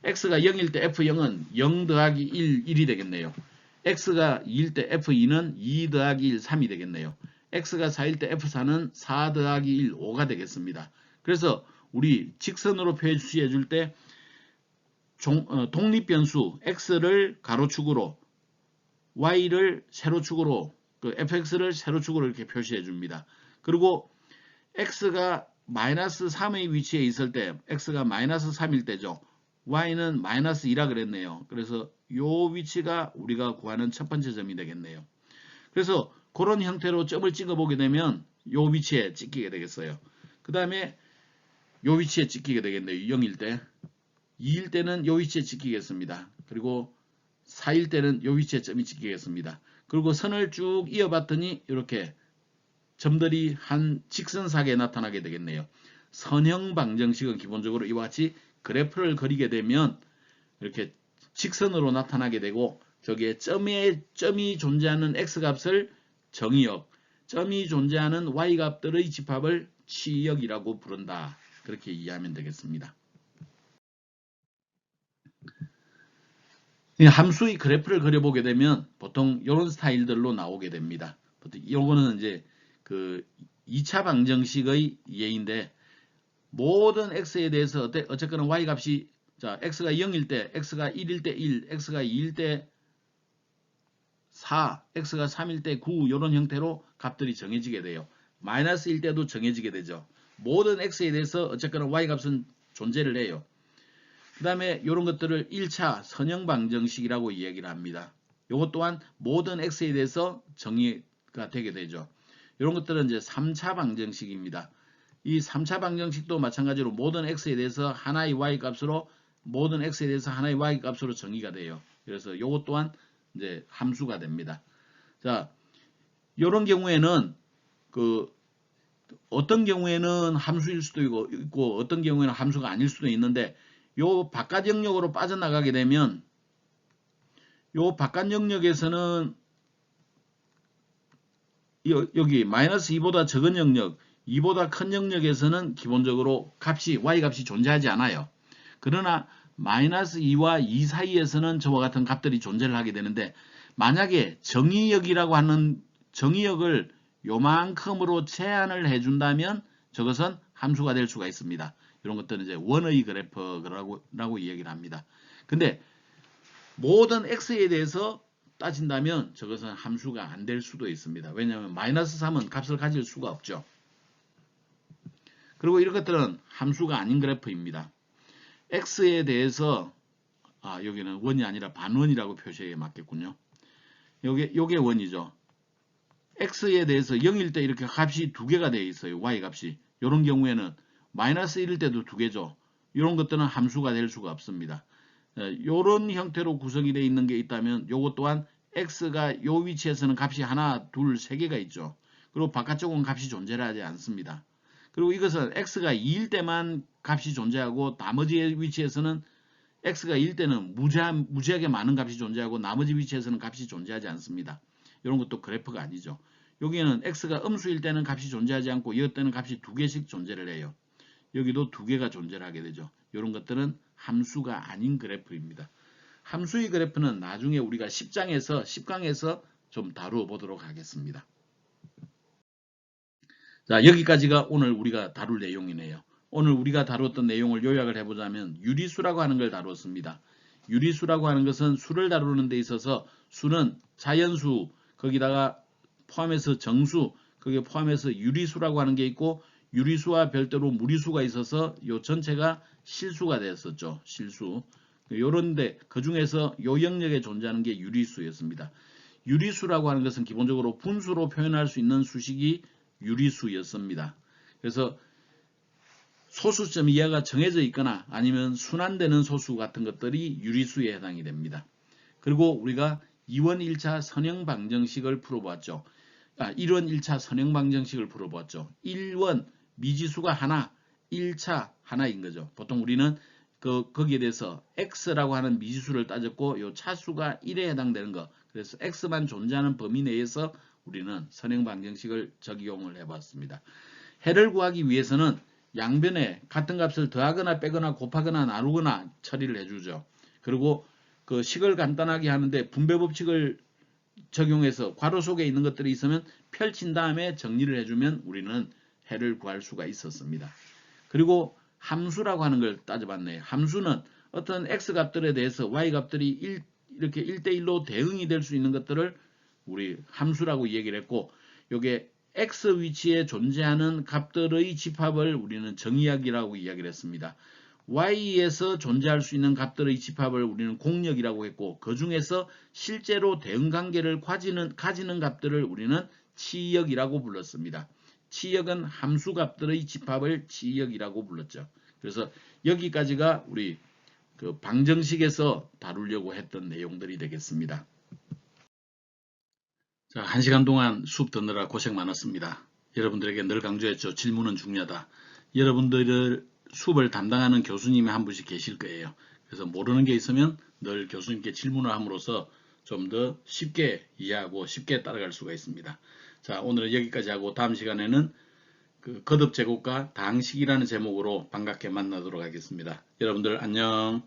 x가 0일 때 f0은 0 더하기 1, 1이 되겠네요. x가 2일 때 f2는 2 더하기 1, 3이 되겠네요. x가 4일 때 f4는 4 더하기 1, 5가 되겠습니다. 그래서 우리 직선으로 표시해 줄 때 독립변수 x를 가로축으로 y를 세로축으로 fx를 세로축으로 이렇게 표시해 줍니다. 그리고 x가 마이너스 3의 위치에 있을 때 x가 마이너스 3일 때죠. y는 마이너스 2라 그랬네요. 그래서 요 위치가 우리가 구하는 첫 번째 점이 되겠네요. 그래서 그런 형태로 점을 찍어 보게 되면 요 위치에 찍히게 되겠어요. 그 다음에 요 위치에 찍히게 되겠네요. 0일 때. 2일 때는 요 위치에 찍히겠습니다. 그리고 4일 때는 요 위치에 점이 찍히겠습니다. 그리고 선을 쭉 이어봤더니 이렇게 점들이 한 직선사계에 나타나게 되겠네요. 선형 방정식은 기본적으로 이와 같이 그래프를 그리게 되면 이렇게 직선으로 나타나게 되고 저기에 점이 존재하는 x값을 정의역, 점이 존재하는 y값들의 집합을 치역이라고 부른다. 그렇게 이해하면 되겠습니다. 함수의 그래프를 그려보게 되면 보통 이런 스타일들로 나오게 됩니다. 이거는 이제 그 2차 방정식의 예인데 모든 x에 대해서 어쨌거나 y값이 자 x가 0일 때, x가 1일 때 1, x가 2일 때 4, x가 3일 때 9 이런 형태로 값들이 정해지게 돼요. 마이너스 1 때도 정해지게 되죠. 모든 x에 대해서 어쨌거나 y값은 존재를 해요. 그 다음에 이런 것들을 1차 선형 방정식이라고 이야기를 합니다. 이것 또한 모든 x에 대해서 정의가 되게 되죠. 이런 것들은 이제 3차 방정식입니다. 이 3차 방정식도 마찬가지로 모든 x에 대해서 하나의 y값으로 모든 x에 대해서 하나의 y값으로 정의가 돼요. 그래서 이것 또한 이제 함수가 됩니다. 자, 이런 경우에는 어떤 경우에는 함수일 수도 있고 어떤 경우에는 함수가 아닐 수도 있는데 요 바깥 영역으로 빠져나가게 되면 요 바깥 영역에서는 여기 마이너스 2보다 적은 영역, 2보다 큰 영역에서는 기본적으로 y값이 존재하지 않아요. 그러나 마이너스 2와 2 사이에서는 저와 같은 값들이 존재를 하게 되는데 만약에 정의역이라고 하는 정의역을 요만큼으로 제한을 해준다면 저것은 함수가 될 수가 있습니다. 이런 것들은 이제 원의 그래프라고 이야기를 합니다. 근데 모든 x에 대해서 따진다면 저것은 함수가 안 될 수도 있습니다. 왜냐하면 마이너스 3은 값을 가질 수가 없죠. 그리고 이런 것들은 함수가 아닌 그래프입니다. x에 대해서 여기는 원이 아니라 반원이라고 표시에 맞겠군요. 요게 원이죠. x에 대해서 0일 때 이렇게 값이 두 개가 되어 있어요. y 값이. 이런 경우에는 마이너스 1일 때도 두 개죠. 이런 것들은 함수가 될 수가 없습니다. 이런 형태로 구성이 되어 있는 게 있다면 요것 또한 x가 요 위치에서는 값이 하나, 둘, 세 개가 있죠. 그리고 바깥쪽은 값이 존재하지 않습니다. 그리고 이것은 x가 2일 때만 값이 존재하고 나머지 위치에서는 x가 2일 때는 무지하게 많은 값이 존재하고 나머지 위치에서는 값이 존재하지 않습니다. 이런 것도 그래프가 아니죠. 여기에는 x가 음수일 때는 값이 존재하지 않고 이것 때는 값이 두 개씩 존재를 해요. 여기도 두 개가 존재를 하게 되죠. 이런 것들은 함수가 아닌 그래프입니다. 함수의 그래프는 나중에 우리가 10강에서 좀 다루어 보도록 하겠습니다. 자, 여기까지가 오늘 우리가 다룰 내용이네요. 오늘 우리가 다루었던 내용을 요약을 해보자면 유리수라고 하는 걸 다루었습니다. 유리수라고 하는 것은 수를 다루는 데 있어서 수는 자연수, 거기다가 포함해서 정수, 거기에 포함해서 유리수라고 하는 게 있고 유리수와 별도로 무리수가 있어서 요 전체가 실수가 되었었죠. 실수. 요런데 그 중에서 요 영역에 존재하는 게 유리수였습니다. 유리수라고 하는 것은 기본적으로 분수로 표현할 수 있는 수식이 유리수였습니다. 그래서 소수점 이하가 정해져 있거나 아니면 순환되는 소수 같은 것들이 유리수에 해당이 됩니다. 그리고 우리가 2원 1차 선형 방정식을 풀어보았죠. 1원 1차 선형방정식을 풀어보았죠. 1원 미지수가 하나, 1차 하나인 거죠. 보통 우리는 거기에 대해서 x라고 하는 미지수를 따졌고 요 차수가 1에 해당되는 거. 그래서 x만 존재하는 범위 내에서 우리는 선형방정식을 적용을 해봤습니다. 해를 구하기 위해서는 양변에 같은 값을 더하거나 빼거나 곱하거나 나누거나 처리를 해주죠. 그리고 그 식을 간단하게 하는데 분배법칙을 적용해서 괄호 속에 있는 것들이 있으면 펼친 다음에 정리를 해주면 우리는 해를 구할 수가 있었습니다. 그리고 함수라고 하는 걸 따져봤네요. 함수는 어떤 x값들에 대해서 y값들이 이렇게 1대1로 대응이 될 수 있는 것들을 우리 함수라고 얘기를 했고, 요게 x 위치에 존재하는 값들의 집합을 우리는 정의하기라고 이야기를 했습니다. y에서 존재할 수 있는 값들의 집합을 우리는 공역이라고 했고, 그 중에서 실제로 대응관계를 가지는 값들을 우리는 치역이라고 불렀습니다. 치역은 함수값들의 집합을 치역이라고 불렀죠. 그래서 여기까지가 우리 그 방정식에서 다루려고 했던 내용들이 되겠습니다. 자, 1시간 동안 수업 듣느라 고생 많았습니다. 여러분들에게 늘 강조했죠. 질문은 중요하다. 여러분들을 수업을 담당하는 교수님이 한 분씩 계실 거예요. 그래서 모르는 게 있으면 늘 교수님께 질문을 함으로써 좀 더 쉽게 이해하고 쉽게 따라갈 수가 있습니다. 자, 오늘은 여기까지 하고 다음 시간에는 그 거듭 제곱과 다항식이라는 제목으로 반갑게 만나도록 하겠습니다. 여러분들 안녕.